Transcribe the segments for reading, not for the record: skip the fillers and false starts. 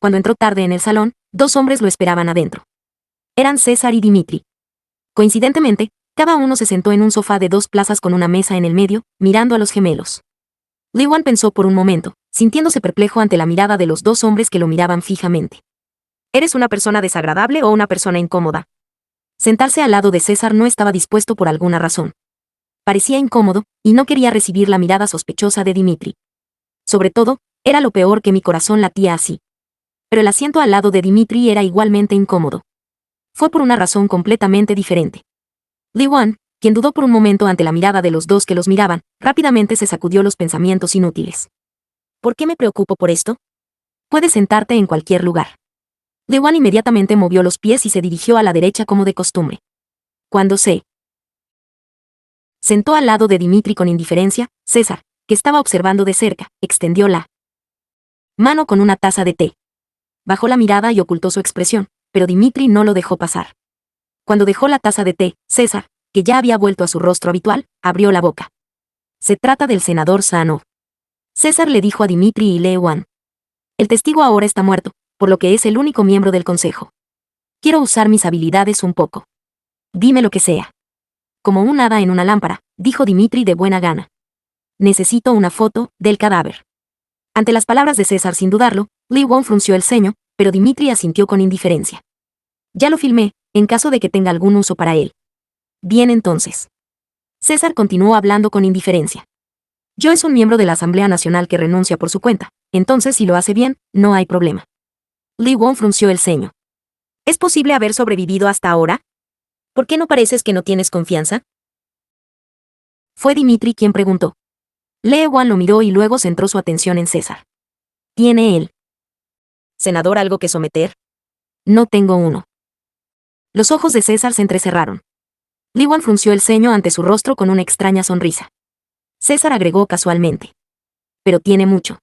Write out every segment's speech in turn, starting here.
Cuando entró tarde en el salón, dos hombres lo esperaban adentro. Eran César y Dimitri. Coincidentemente, cada uno se sentó en un sofá de 2 plazas con una mesa en el medio, mirando a los gemelos. Li-Wan pensó por un momento, sintiéndose perplejo ante la mirada de los dos hombres que lo miraban fijamente. ¿Eres una persona desagradable o una persona incómoda? Sentarse al lado de César no estaba dispuesto por alguna razón. Parecía incómodo, y no quería recibir la mirada sospechosa de Dimitri. Sobre todo, era lo peor que mi corazón latía así. Pero el asiento al lado de Dimitri era igualmente incómodo. Fue por una razón completamente diferente. Li-Wan, quien dudó por un momento ante la mirada de los dos que los miraban, rápidamente se sacudió los pensamientos inútiles. ¿Por qué me preocupo por esto? Puedes sentarte en cualquier lugar. Li-Wan inmediatamente movió los pies y se dirigió a la derecha como de costumbre. Cuando se sentó al lado de Dimitri con indiferencia, César, que estaba observando de cerca, extendió la mano con una taza de té. Bajó la mirada y ocultó su expresión, pero Dimitri no lo dejó pasar. Cuando dejó la taza de té, César, que ya había vuelto a su rostro habitual, abrió la boca. Se trata del senador Sano. César le dijo a Dimitri y Li-Wan. El testigo ahora está muerto, por lo que es el único miembro del consejo. Quiero usar mis habilidades un poco. Dime lo que sea. Como un hada en una lámpara, dijo Dimitri de buena gana. Necesito una foto del cadáver. Ante las palabras de César sin dudarlo, Li-Wan frunció el ceño, pero Dimitri asintió con indiferencia. Ya lo filmé, en caso de que tenga algún uso para él. Bien entonces. César continuó hablando con indiferencia. Yo es un miembro de la Asamblea Nacional que renuncia por su cuenta, entonces si lo hace bien, no hay problema. Li-Wan frunció el ceño. ¿Es posible haber sobrevivido hasta ahora? ¿Por qué no pareces que no tienes confianza? Fue Dimitri quien preguntó. Li-Wan lo miró y luego centró su atención en César. ¿Tiene él, senador, algo que someter? No tengo uno. Los ojos de César se entrecerraron. Li-Wan frunció el ceño ante su rostro con una extraña sonrisa. César agregó casualmente. Pero tiene mucho.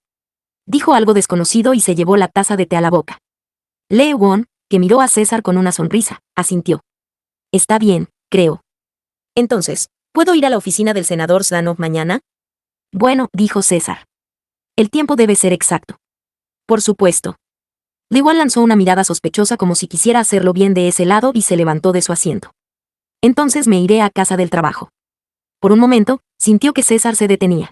Dijo algo desconocido y se llevó la taza de té a la boca. Li-Wan, que miró a César con una sonrisa, asintió. Está bien, creo. Entonces, ¿puedo ir a la oficina del senador Zdanov mañana? Bueno, dijo César. El tiempo debe ser exacto. Por supuesto. Li-Wan lanzó una mirada sospechosa como si quisiera hacerlo bien de ese lado y se levantó de su asiento. Entonces me iré a casa del trabajo. Por un momento, sintió que César se detenía.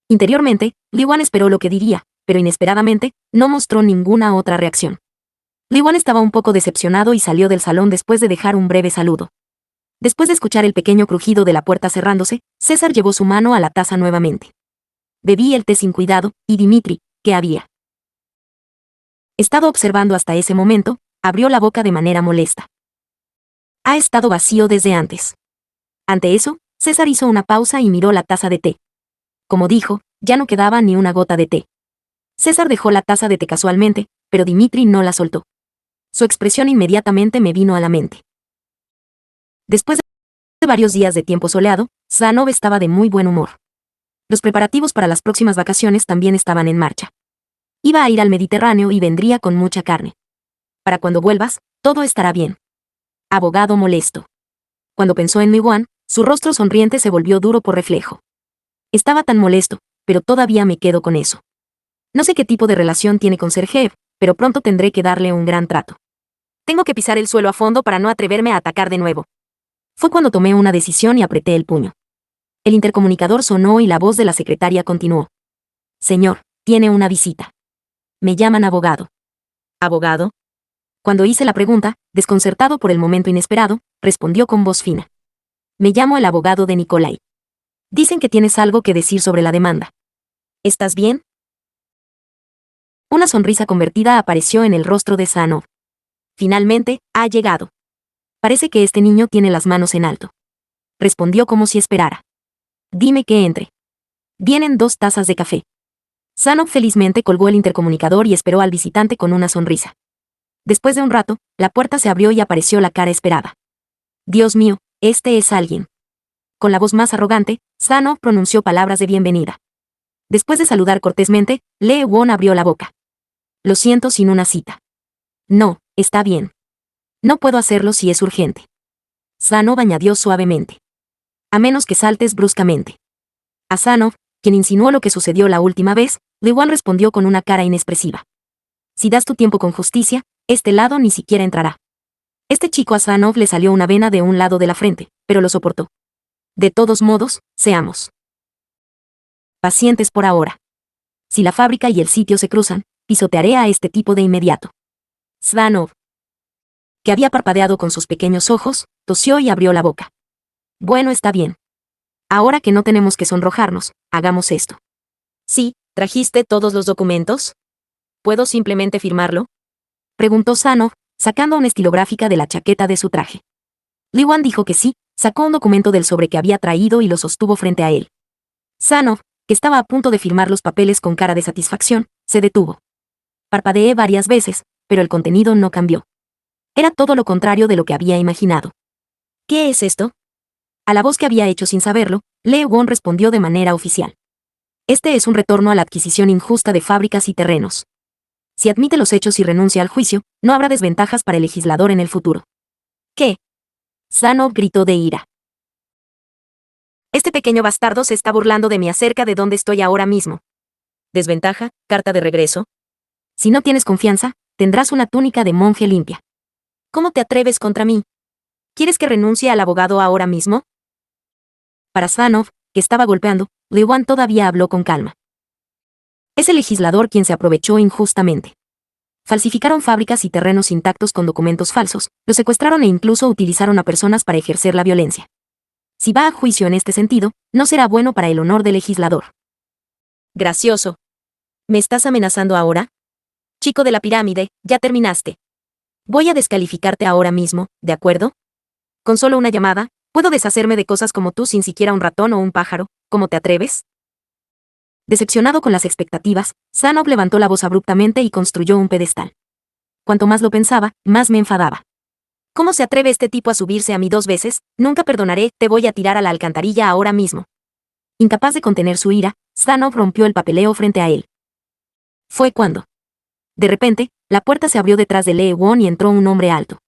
Interiormente, Li-Wan esperó lo que diría, pero inesperadamente, no mostró ninguna otra reacción. Li-Wan estaba un poco decepcionado y salió del salón después de dejar un breve saludo. Después de escuchar el pequeño crujido de la puerta cerrándose, César llevó su mano a la taza nuevamente. Bebí el té sin cuidado, y Dimitri, que había estado observando hasta ese momento, abrió la boca de manera molesta. Ha estado vacío desde antes. Ante eso, César hizo una pausa y miró la taza de té. Como dijo, ya no quedaba ni una gota de té. César dejó la taza de té casualmente, pero Dimitri no la soltó. Su expresión inmediatamente me vino a la mente. Después de varios días de tiempo soleado, Zdanov estaba de muy buen humor. Los preparativos para las próximas vacaciones también estaban en marcha. Iba a ir al Mediterráneo y vendría con mucha carne. Para cuando vuelvas, todo estará bien. Abogado molesto. Cuando pensó en Li-Wan, su rostro sonriente se volvió duro por reflejo. Estaba tan molesto, pero todavía me quedo con eso. No sé qué tipo de relación tiene con Sergeev, pero pronto tendré que darle un gran trato. Tengo que pisar el suelo a fondo para no atreverme a atacar de nuevo. Fue cuando tomé una decisión y apreté el puño. El intercomunicador sonó y la voz de la secretaria continuó. Señor, tiene una visita. Me llaman abogado. ¿Abogado? Cuando hice la pregunta, desconcertado por el momento inesperado, respondió con voz fina. Me llamo el abogado de Nikolai. Dicen que tienes algo que decir sobre la demanda. ¿Estás bien? Una sonrisa convertida apareció en el rostro de Zdanov. Finalmente, ha llegado. Parece que este niño tiene las manos en alto. Respondió como si esperara. Dime que entre. Vienen 2 tazas de café. Zdanov felizmente colgó el intercomunicador y esperó al visitante con una sonrisa. Después de un rato, la puerta se abrió y apareció la cara esperada. Dios mío, este es alguien. Con la voz más arrogante, Zdanov pronunció palabras de bienvenida. Después de saludar cortésmente, Li-Wan abrió la boca. Lo siento sin una cita. No, está bien. No puedo hacerlo si es urgente. Zdanov añadió suavemente. A menos que saltes bruscamente. A Zdanov, quien insinuó lo que sucedió la última vez, Li-Wan respondió con una cara inexpresiva. Si das tu tiempo con justicia, este lado ni siquiera entrará. Este chico a Svanov le salió una vena de un lado de la frente, pero lo soportó. De todos modos, seamos pacientes por ahora. Si la fábrica y el sitio se cruzan, pisotearé a este tipo de inmediato. Svanov, que había parpadeado con sus pequeños ojos, tosió y abrió la boca. Bueno, está bien. Ahora que no tenemos que sonrojarnos, hagamos esto. Sí, ¿trajiste todos los documentos? ¿Puedo simplemente firmarlo? Preguntó Svanov, sacando una estilográfica de la chaqueta de su traje. Liwan dijo que sí, sacó un documento del sobre que había traído y lo sostuvo frente a él. Svanov, que estaba a punto de firmar los papeles con cara de satisfacción, se detuvo. Parpadeé varias veces, pero el contenido no cambió. Era todo lo contrario de lo que había imaginado. ¿Qué es esto? A la voz que había hecho sin saberlo, Lee Won respondió de manera oficial. Este es un retorno a la adquisición injusta de fábricas y terrenos. Si admite los hechos y renuncia al juicio, no habrá desventajas para el legislador en el futuro. ¿Qué? Svanov gritó de ira. Este pequeño bastardo se está burlando de mí acerca de dónde estoy ahora mismo. ¿Desventaja? ¿Carta de regreso? Si no tienes confianza, tendrás una túnica de monje limpia. ¿Cómo te atreves contra mí? ¿Quieres que renuncie al abogado ahora mismo? Para Svanov, que estaba golpeando, Liwan todavía habló con calma. Es el legislador quien se aprovechó injustamente. Falsificaron fábricas y terrenos intactos con documentos falsos, los secuestraron e incluso utilizaron a personas para ejercer la violencia. Si va a juicio en este sentido, no será bueno para el honor del legislador. Gracioso. ¿Me estás amenazando ahora? Chico de la pirámide, ya terminaste. Voy a descalificarte ahora mismo, ¿de acuerdo? Con solo una llamada, puedo deshacerme de cosas como tú sin siquiera un ratón o un pájaro. ¿Cómo te atreves? Decepcionado con las expectativas, Svanov levantó la voz abruptamente y construyó un pedestal. Cuanto más lo pensaba, más me enfadaba. ¿Cómo se atreve este tipo a subirse a mí 2 veces? Nunca perdonaré, te voy a tirar a la alcantarilla ahora mismo. Incapaz de contener su ira, Svanov rompió el papeleo frente a él. Fue cuando. De repente, la puerta se abrió detrás de Lee Won y entró un hombre alto.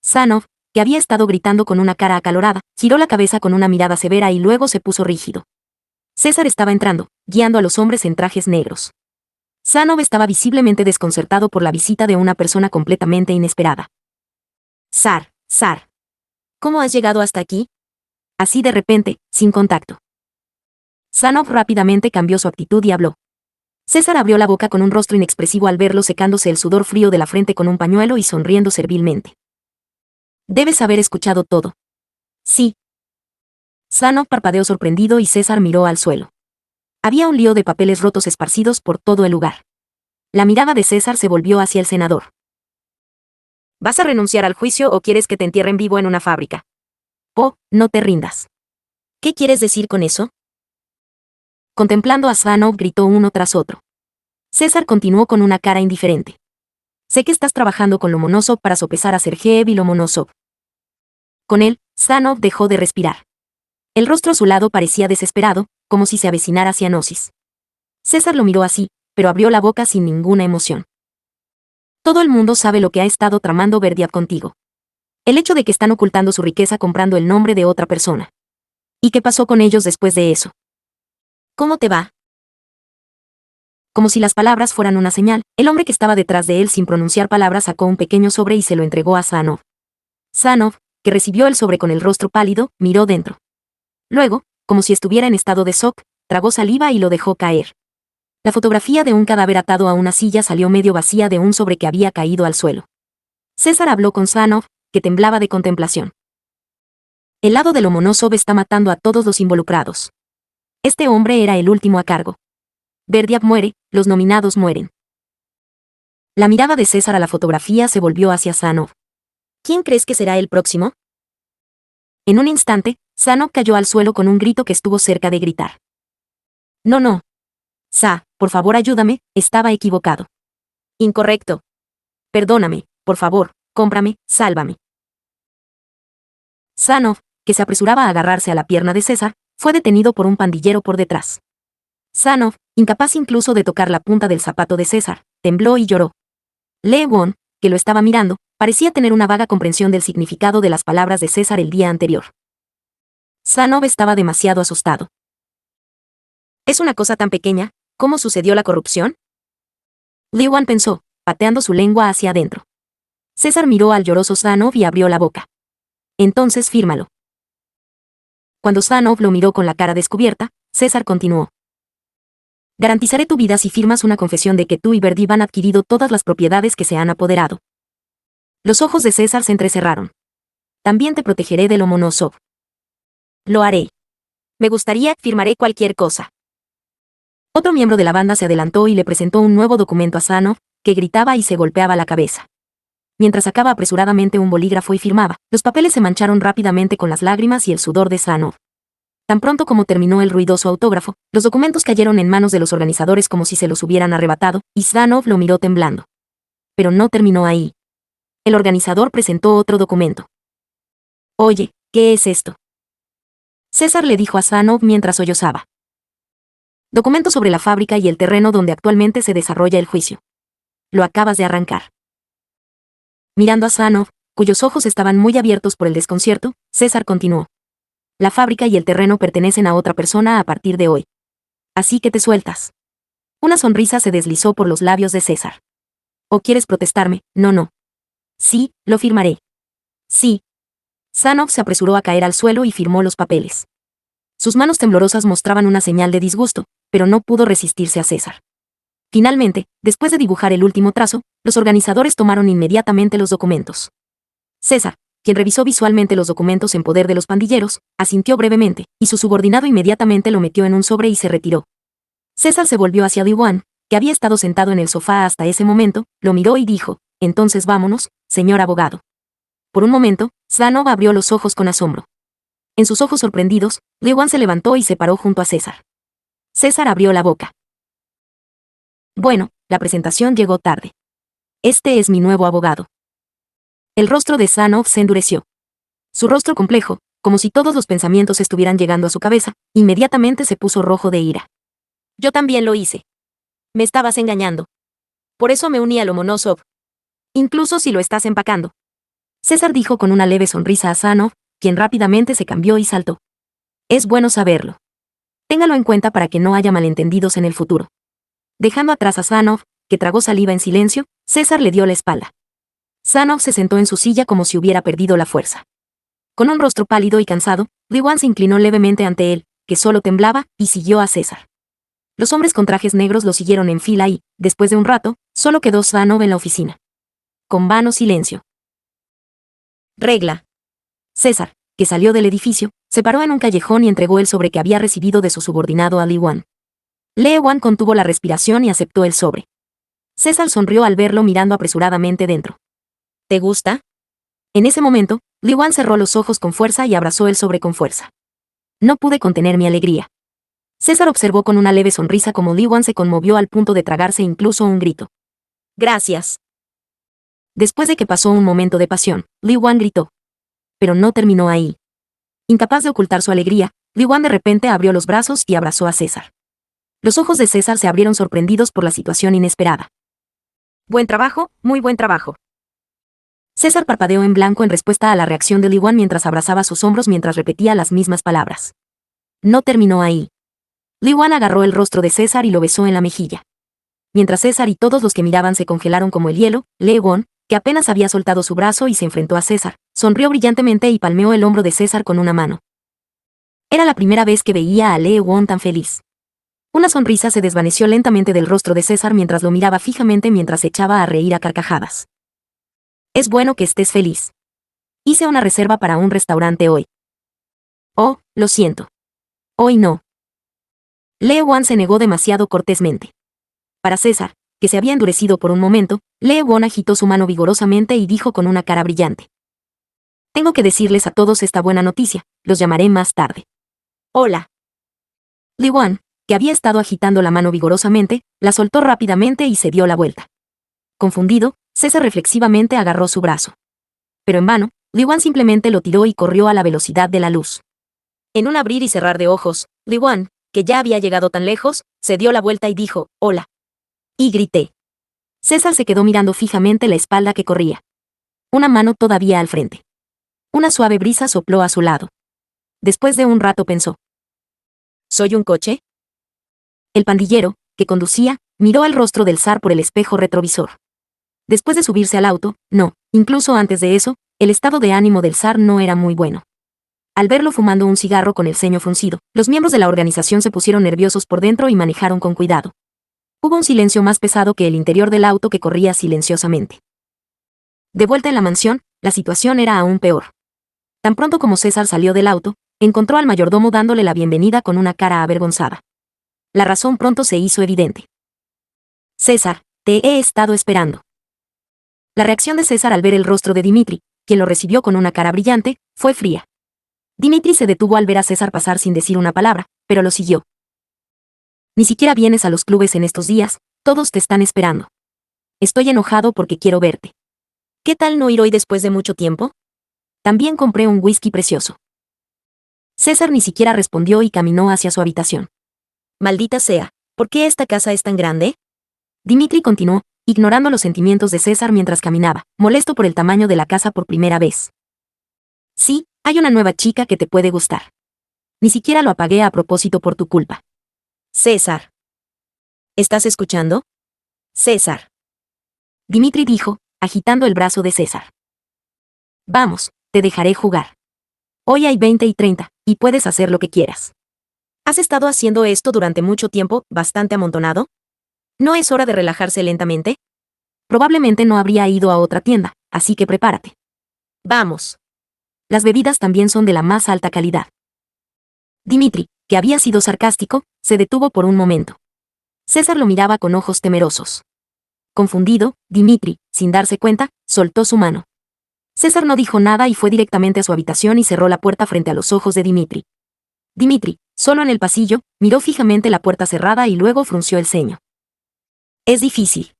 Svanov, que había estado gritando con una cara acalorada, giró la cabeza con una mirada severa y luego se puso rígido. César estaba entrando, guiando a los hombres en trajes negros. Svanov estaba visiblemente desconcertado por la visita de una persona completamente inesperada. Sar, ¿cómo has llegado hasta aquí? Así de repente, sin contacto. Svanov rápidamente cambió su actitud y habló. César abrió la boca con un rostro inexpresivo al verlo secándose el sudor frío de la frente con un pañuelo y sonriendo servilmente. Debes haber escuchado todo. Sí. Svanov parpadeó sorprendido y César miró al suelo. Había un lío de papeles rotos esparcidos por todo el lugar. La mirada de César se volvió hacia el senador. ¿Vas a renunciar al juicio o quieres que te entierren vivo en una fábrica? Oh, no te rindas. ¿Qué quieres decir con eso? Contemplando a Svanov gritó uno tras otro. César continuó con una cara indiferente. Sé que estás trabajando con Lomonosov para sopesar a Sergeev y Lomonosov. Con él, Svanov dejó de respirar. El rostro a su lado parecía desesperado, como si se avecinara cianosis. César lo miró así, pero abrió la boca sin ninguna emoción. Todo el mundo sabe lo que ha estado tramando Berdiav contigo. El hecho de que están ocultando su riqueza comprando el nombre de otra persona. ¿Y qué pasó con ellos después de eso? ¿Cómo te va? Como si las palabras fueran una señal, el hombre que estaba detrás de él sin pronunciar palabras sacó un pequeño sobre y se lo entregó a Svanov. Svanov, que recibió el sobre con el rostro pálido, miró dentro. Luego, como si estuviera en estado de shock, tragó saliva y lo dejó caer. La fotografía de un cadáver atado a una silla salió medio vacía de un sobre que había caído al suelo. César habló con Svanov, que temblaba de contemplación. El lado de Lomonosov está matando a todos los involucrados. Este hombre era el último a cargo. Berdiav muere, los nominados mueren. La mirada de César a la fotografía se volvió hacia Svanov. ¿Quién crees que será el próximo? En un instante, Svanov cayó al suelo con un grito que estuvo cerca de gritar. No. Por favor ayúdame, estaba equivocado. Incorrecto. Perdóname, por favor, cómprame, sálvame. Svanov, que se apresuraba a agarrarse a la pierna de César, fue detenido por un pandillero por detrás. Svanov, incapaz incluso de tocar la punta del zapato de César, tembló y lloró. Lee Won, que lo estaba mirando, parecía tener una vaga comprensión del significado de las palabras de César el día anterior. Svanov estaba demasiado asustado. ¿Es una cosa tan pequeña? ¿Cómo sucedió la corrupción? Liwan pensó, pateando su lengua hacia adentro. César miró al lloroso Zdanov y abrió la boca. Entonces fírmalo. Cuando Zdanov lo miró con la cara descubierta, César continuó. Garantizaré tu vida si firmas una confesión de que tú y Verdi han adquirido todas las propiedades que se han apoderado. Los ojos de César se entrecerraron. También te protegeré de Lomonosov. Lo haré. Me gustaría, firmaré cualquier cosa. Otro miembro de la banda se adelantó y le presentó un nuevo documento a Zdanov, que gritaba y se golpeaba la cabeza. Mientras sacaba apresuradamente un bolígrafo y firmaba, los papeles se mancharon rápidamente con las lágrimas y el sudor de Zdanov. Tan pronto como terminó el ruidoso autógrafo, los documentos cayeron en manos de los organizadores como si se los hubieran arrebatado, y Zdanov lo miró temblando. Pero no terminó ahí. El organizador presentó otro documento. Oye, ¿qué es esto? César le dijo a Zdanov mientras sollozaba. Documento sobre la fábrica y el terreno donde actualmente se desarrolla el juicio. Lo acabas de arrancar. Mirando a Zdanov, cuyos ojos estaban muy abiertos por el desconcierto, César continuó. La fábrica y el terreno pertenecen a otra persona a partir de hoy. Así que te sueltas. Una sonrisa se deslizó por los labios de César. ¿O quieres protestarme? No. Sí, lo firmaré. Sí. Zdanov se apresuró a caer al suelo y firmó los papeles. Sus manos temblorosas mostraban una señal de disgusto, pero no pudo resistirse a César. Finalmente, después de dibujar el último trazo, los organizadores tomaron inmediatamente los documentos. César, quien revisó visualmente los documentos en poder de los pandilleros, asintió brevemente, y su subordinado inmediatamente lo metió en un sobre y se retiró. César se volvió hacia Diwan, que había estado sentado en el sofá hasta ese momento, lo miró y dijo, entonces vámonos, señor abogado. Por un momento, Zdanov abrió los ojos con asombro. En sus ojos sorprendidos, Diwan se levantó y se paró junto a César. César abrió la boca. Bueno, la presentación llegó tarde. Este es mi nuevo abogado. El rostro de Zdanov se endureció. Su rostro complejo, como si todos los pensamientos estuvieran llegando a su cabeza, inmediatamente se puso rojo de ira. Yo también lo hice. Me estabas engañando. Por eso me uní a Lomonosov. Incluso si lo estás empacando. César dijo con una leve sonrisa a Zdanov, quien rápidamente se cambió y saltó. Es bueno saberlo. Téngalo en cuenta para que no haya malentendidos en el futuro. Dejando atrás a Zdanov, que tragó saliva en silencio, César le dio la espalda. Zdanov se sentó en su silla como si hubiera perdido la fuerza. Con un rostro pálido y cansado, Diwan se inclinó levemente ante él, que solo temblaba, y siguió a César. Los hombres con trajes negros lo siguieron en fila y, después de un rato, solo quedó Zdanov en la oficina. Con vano silencio. Regla. César, que salió del edificio, se paró en un callejón y entregó el sobre que había recibido de su subordinado a Diwan. Diwan contuvo la respiración y aceptó el sobre. César sonrió al verlo mirando apresuradamente dentro. ¿Te gusta? En ese momento, Diwan cerró los ojos con fuerza y abrazó el sobre con fuerza. No pude contener mi alegría. César observó con una leve sonrisa como Diwan se conmovió al punto de tragarse incluso un grito. Gracias. Después de que pasó un momento de pasión, Diwan gritó. Pero no terminó ahí. Incapaz de ocultar su alegría, Diwan de repente abrió los brazos y abrazó a César. Los ojos de César se abrieron sorprendidos por la situación inesperada. Buen trabajo, muy buen trabajo. César parpadeó en blanco en respuesta a la reacción de Diwan mientras abrazaba sus hombros mientras repetía las mismas palabras. No terminó ahí. Diwan agarró el rostro de César y lo besó en la mejilla. Mientras César y todos los que miraban se congelaron como el hielo, Diwan, que apenas había soltado su brazo y se enfrentó a César, sonrió brillantemente y palmeó el hombro de César con una mano. Era la primera vez que veía a Diwan tan feliz. Una sonrisa se desvaneció lentamente del rostro de César mientras lo miraba fijamente mientras se echaba a reír a carcajadas. Es bueno que estés feliz. Hice una reserva para un restaurante hoy. Oh, lo siento. Hoy no. Diwan se negó demasiado cortésmente. Para César, que se había endurecido por un momento, Diwan agitó su mano vigorosamente y dijo con una cara brillante. Tengo que decirles a todos esta buena noticia, los llamaré más tarde. Hola. Diwan, que había estado agitando la mano vigorosamente, la soltó rápidamente y se dio la vuelta. Confundido, César reflexivamente agarró su brazo. Pero en vano, Diwan simplemente lo tiró y corrió a la velocidad de la luz. En un abrir y cerrar de ojos, Diwan, que ya había llegado tan lejos, se dio la vuelta y dijo, hola. Y grité. César se quedó mirando fijamente la espalda que corría. Una mano todavía al frente. Una suave brisa sopló a su lado. Después de un rato pensó. ¿Soy un coche? El pandillero, que conducía, miró al rostro del zar por el espejo retrovisor. Después de subirse al auto, no, incluso antes de eso, el estado de ánimo del zar no era muy bueno. Al verlo fumando un cigarro con el ceño fruncido, los miembros de la organización se pusieron nerviosos por dentro y manejaron con cuidado. Hubo un silencio más pesado que el interior del auto que corría silenciosamente. De vuelta en la mansión, la situación era aún peor. Tan pronto como César salió del auto, encontró al mayordomo dándole la bienvenida con una cara avergonzada. La razón pronto se hizo evidente. César, te he estado esperando. La reacción de César al ver el rostro de Dimitri, quien lo recibió con una cara brillante, fue fría. Dimitri se detuvo al ver a César pasar sin decir una palabra, pero lo siguió. Ni siquiera vienes a los clubes en estos días, todos te están esperando. Estoy enojado porque quiero verte. ¿Qué tal no ir hoy después de mucho tiempo? También compré un whisky precioso. César ni siquiera respondió y caminó hacia su habitación. Maldita sea, ¿por qué esta casa es tan grande? Dimitri continuó, ignorando los sentimientos de César mientras caminaba, molesto por el tamaño de la casa por primera vez. Sí, hay una nueva chica que te puede gustar. Ni siquiera lo apagué a propósito por tu culpa. César. ¿Estás escuchando? César. Dimitri dijo, agitando el brazo de César. Vamos, te dejaré jugar. Hoy hay 20 y 30, y puedes hacer lo que quieras. ¿Has estado haciendo esto durante mucho tiempo, bastante amontonado? ¿No es hora de relajarse lentamente? Probablemente no habría ido a otra tienda, así que prepárate. Vamos. Las bebidas también son de la más alta calidad. Dimitri, que había sido sarcástico, se detuvo por un momento. César lo miraba con ojos temerosos. Confundido, Dimitri, sin darse cuenta, soltó su mano. César no dijo nada y fue directamente a su habitación y cerró la puerta frente a los ojos de Dimitri. Dimitri, solo en el pasillo, miró fijamente la puerta cerrada y luego frunció el ceño. Es difícil.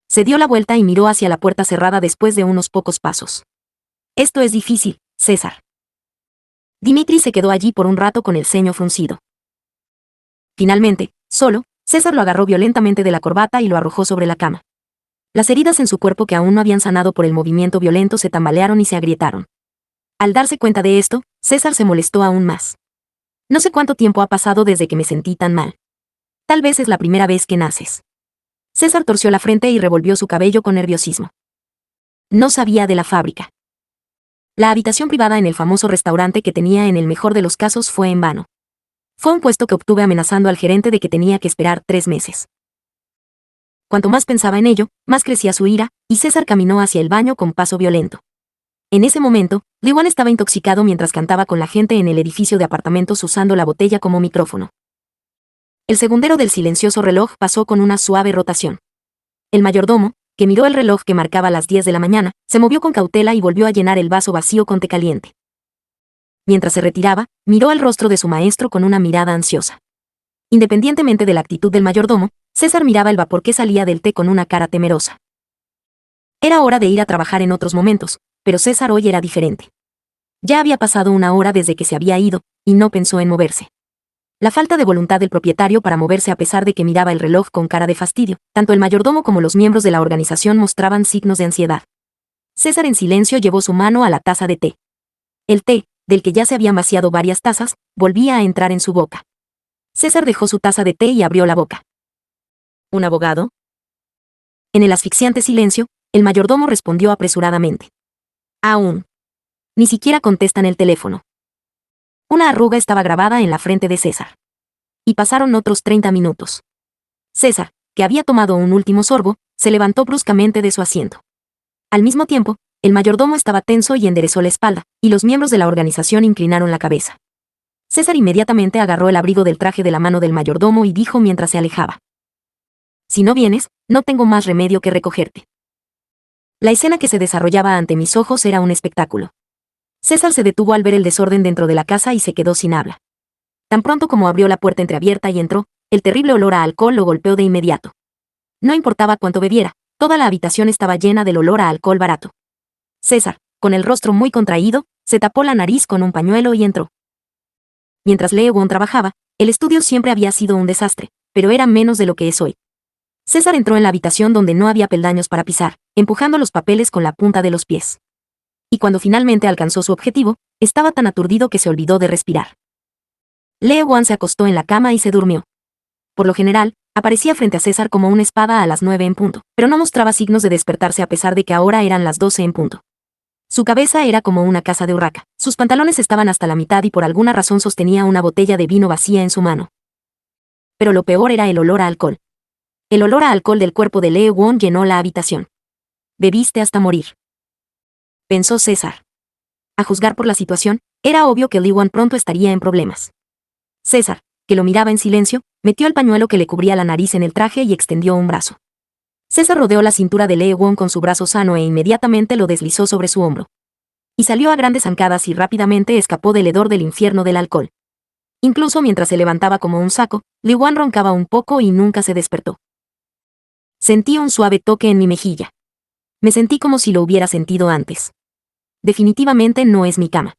Se dio la vuelta y miró hacia la puerta cerrada después de unos pocos pasos. Esto es difícil, César. Dimitri se quedó allí por un rato con el ceño fruncido. Finalmente, solo, César lo agarró violentamente de la corbata y lo arrojó sobre la cama. Las heridas en su cuerpo que aún no habían sanado por el movimiento violento se tambalearon y se agrietaron. Al darse cuenta de esto, César se molestó aún más. No sé cuánto tiempo ha pasado desde que me sentí tan mal. Tal vez es la primera vez que naces. César torció la frente y revolvió su cabello con nerviosismo. No sabía de la fábrica. La habitación privada en el famoso restaurante que tenía en el mejor de los casos fue en vano. Fue un puesto que obtuve amenazando al gerente de que tenía que esperar 3 meses. Cuanto más pensaba en ello, más crecía su ira, y César caminó hacia el baño con paso violento. En ese momento, Lewan estaba intoxicado mientras cantaba con la gente en el edificio de apartamentos usando la botella como micrófono. El segundero del silencioso reloj pasó con una suave rotación. El mayordomo, que miró el reloj que marcaba las 10 de la mañana, se movió con cautela y volvió a llenar el vaso vacío con té caliente. Mientras se retiraba, miró el rostro de su maestro con una mirada ansiosa. Independientemente de la actitud del mayordomo, César miraba el vapor que salía del té con una cara temerosa. Era hora de ir a trabajar en otros momentos, pero César hoy era diferente. Ya había pasado 1 hora desde que se había ido, y no pensó en moverse. La falta de voluntad del propietario para moverse a pesar de que miraba el reloj con cara de fastidio, tanto el mayordomo como los miembros de la organización mostraban signos de ansiedad. César en silencio llevó su mano a la taza de té. El té, del que ya se habían vaciado varias tazas, volvía a entrar en su boca. César dejó su taza de té y abrió la boca. ¿Un abogado? En el asfixiante silencio, el mayordomo respondió apresuradamente. Aún. Ni siquiera contestan el teléfono. Una arruga estaba grabada en la frente de César. Y pasaron otros 30 minutos. César, que había tomado un último sorbo, se levantó bruscamente de su asiento. Al mismo tiempo, el mayordomo estaba tenso y enderezó la espalda, y los miembros de la organización inclinaron la cabeza. César inmediatamente agarró el abrigo del traje de la mano del mayordomo y dijo mientras se alejaba. Si no vienes, no tengo más remedio que recogerte. La escena que se desarrollaba ante mis ojos era un espectáculo. César se detuvo al ver el desorden dentro de la casa y se quedó sin habla. Tan pronto como abrió la puerta entreabierta y entró, el terrible olor a alcohol lo golpeó de inmediato. No importaba cuánto bebiera, toda la habitación estaba llena del olor a alcohol barato. César, con el rostro muy contraído, se tapó la nariz con un pañuelo y entró. Mientras Lewan trabajaba, el estudio siempre había sido un desastre, pero era menos de lo que es hoy. César entró en la habitación donde no había peldaños para pisar, empujando los papeles con la punta de los pies. Y cuando finalmente alcanzó su objetivo, estaba tan aturdido que se olvidó de respirar. Lewan se acostó en la cama y se durmió. por lo general, aparecía frente a César como una espada a las 9 en punto, pero no mostraba signos de despertarse a pesar de que ahora eran las 12 en punto. Su cabeza era como una casa de urraca, sus pantalones estaban hasta la mitad y por alguna razón sostenía una botella de vino vacía en su mano. Pero lo peor era el olor a alcohol. El olor a alcohol del cuerpo de Lee Won llenó la habitación. Bebiste hasta morir, pensó César. A juzgar por la situación, era obvio que Lee Won pronto estaría en problemas. César, que lo miraba en silencio, metió el pañuelo que le cubría la nariz en el traje y extendió un brazo. César rodeó la cintura de Lee Won con su brazo sano e inmediatamente lo deslizó sobre su hombro. Y salió a grandes zancadas y rápidamente escapó del hedor del infierno del alcohol. Incluso mientras se levantaba como un saco, Lee Won roncaba un poco y nunca se despertó. Sentí un suave toque en mi mejilla. Me sentí como si lo hubiera sentido antes. Definitivamente no es mi cama.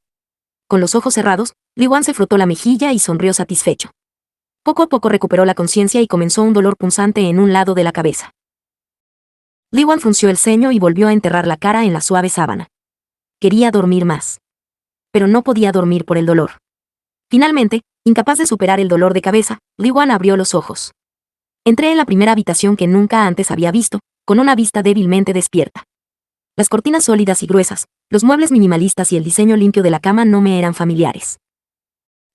Con los ojos cerrados, Lee Won se frotó la mejilla y sonrió satisfecho. Poco a poco recuperó la conciencia y comenzó un dolor punzante en un lado de la cabeza. Lee Won frunció el ceño y volvió a enterrar la cara en la suave sábana. Quería dormir más. Pero no podía dormir por el dolor. Finalmente, incapaz de superar el dolor de cabeza, Lee Won abrió los ojos. Entré en la primera habitación que nunca antes había visto, con una vista débilmente despierta. Las cortinas sólidas y gruesas, los muebles minimalistas y el diseño limpio de la cama no me eran familiares.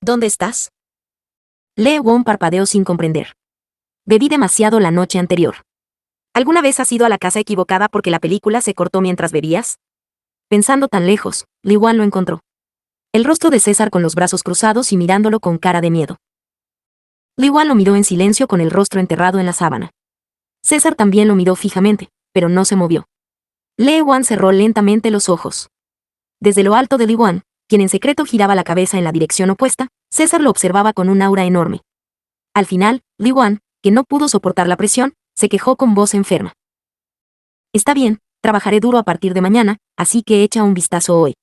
¿Dónde estás? Lee Won parpadeó sin comprender. Bebí demasiado la noche anterior. ¿Alguna vez has ido a la casa equivocada porque la película se cortó mientras bebías? Pensando tan lejos, Lee Won lo encontró. El rostro de César con los brazos cruzados y mirándolo con cara de miedo. Lee Won lo miró en silencio con el rostro enterrado en la sábana. César también lo miró fijamente, pero no se movió. Lee Won cerró lentamente los ojos. Desde lo alto de Lee Won, quien en secreto giraba la cabeza en la dirección opuesta, César lo observaba con un aura enorme. Al final, Lee Won, que no pudo soportar la presión, se quejó con voz enferma. Está bien, trabajaré duro a partir de mañana, así que echa un vistazo hoy.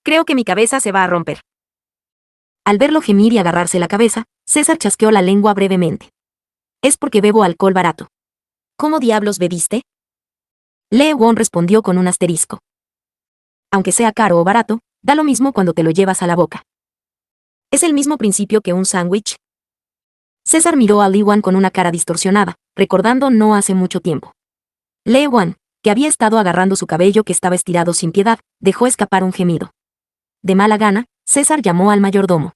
Creo que mi cabeza se va a romper. Al verlo gemir y agarrarse la cabeza, César chasqueó la lengua brevemente. Es porque bebo alcohol barato. ¿Cómo diablos bebiste? Lee Won respondió con un asterisco. Aunque sea caro o barato, da lo mismo cuando te lo llevas a la boca. ¿Es el mismo principio que un sándwich? César miró a Lee Won con una cara distorsionada, recordando no hace mucho tiempo. Lee Won, que había estado agarrando su cabello que estaba estirado sin piedad, dejó escapar un gemido. De mala gana, César llamó al mayordomo.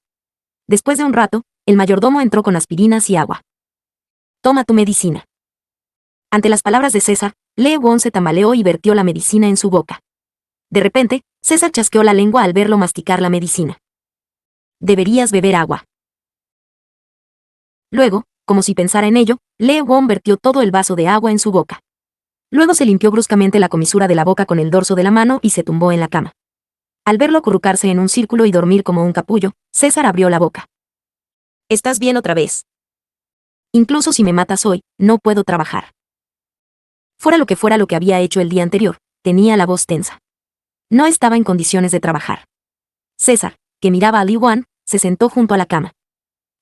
Después de un rato, el mayordomo entró con aspirinas y agua. Toma tu medicina. Ante las palabras de César, Lee Won se tambaleó y vertió la medicina en su boca. De repente, César chasqueó la lengua al verlo masticar la medicina. Deberías beber agua. Luego, como si pensara en ello, Lee Won vertió todo el vaso de agua en su boca. Luego se limpió bruscamente la comisura de la boca con el dorso de la mano y se tumbó en la cama. Al verlo acurrucarse en un círculo y dormir como un capullo, César abrió la boca. ¿Estás bien otra vez? Incluso si me matas hoy, no puedo trabajar. Fuera lo que había hecho el día anterior, tenía la voz tensa. No estaba en condiciones de trabajar. César, que miraba a Lee Won, se sentó junto a la cama.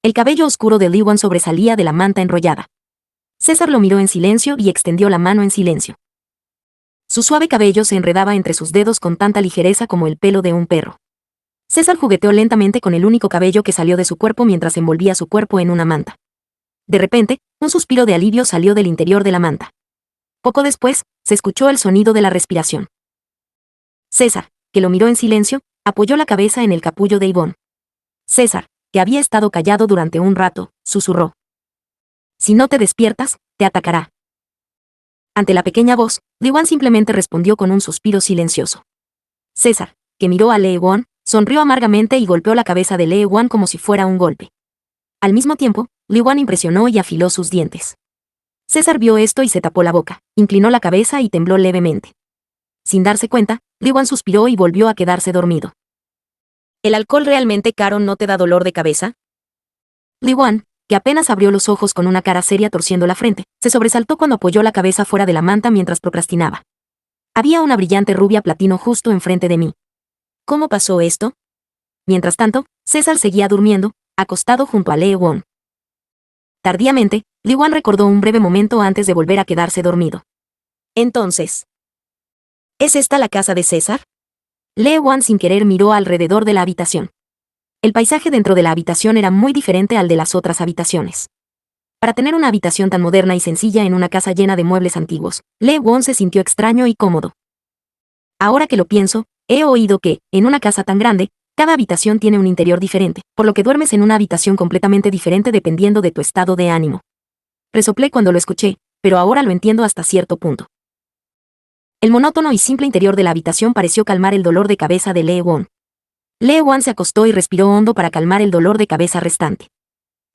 El cabello oscuro de Lee Won sobresalía de la manta enrollada. César lo miró en silencio y extendió la mano en silencio. Su suave cabello se enredaba entre sus dedos con tanta ligereza como el pelo de un perro. César jugueteó lentamente con el único cabello que salió de su cuerpo mientras envolvía su cuerpo en una manta. De repente, un suspiro de alivio salió del interior de la manta. Poco después, se escuchó el sonido de la respiración. César, que lo miró en silencio, apoyó la cabeza en el capullo de Yvonne. César, que había estado callado durante un rato, susurró. Si no te despiertas, te atacará. Ante la pequeña voz, Lee Won simplemente respondió con un suspiro silencioso. César, que miró a Lee Won, sonrió amargamente y golpeó la cabeza de Lee Won como si fuera un golpe. Al mismo tiempo, Lee Won impresionó y afiló sus dientes. César vio esto y se tapó la boca, inclinó la cabeza y tembló levemente. Sin darse cuenta, Lee Won suspiró y volvió a quedarse dormido. ¿El alcohol realmente caro no te da dolor de cabeza? Lee Won, que apenas abrió los ojos con una cara seria torciendo la frente, se sobresaltó cuando apoyó la cabeza fuera de la manta mientras procrastinaba. Había una brillante rubia platino justo enfrente de mí. ¿Cómo pasó esto? Mientras tanto, César seguía durmiendo, acostado junto a Lee Won. Tardíamente, Lee Won recordó un breve momento antes de volver a quedarse dormido. Entonces, ¿es esta la casa de César? Lee Won sin querer miró alrededor de la habitación. El paisaje dentro de la habitación era muy diferente al de las otras habitaciones. Para tener una habitación tan moderna y sencilla en una casa llena de muebles antiguos, Lee Won se sintió extraño y cómodo. Ahora que lo pienso, he oído que, en una casa tan grande, cada habitación tiene un interior diferente, por lo que duermes en una habitación completamente diferente dependiendo de tu estado de ánimo. Resoplé cuando lo escuché, pero ahora lo entiendo hasta cierto punto. El monótono y simple interior de la habitación pareció calmar el dolor de cabeza de Lee Won. Lee Won se acostó y respiró hondo para calmar el dolor de cabeza restante.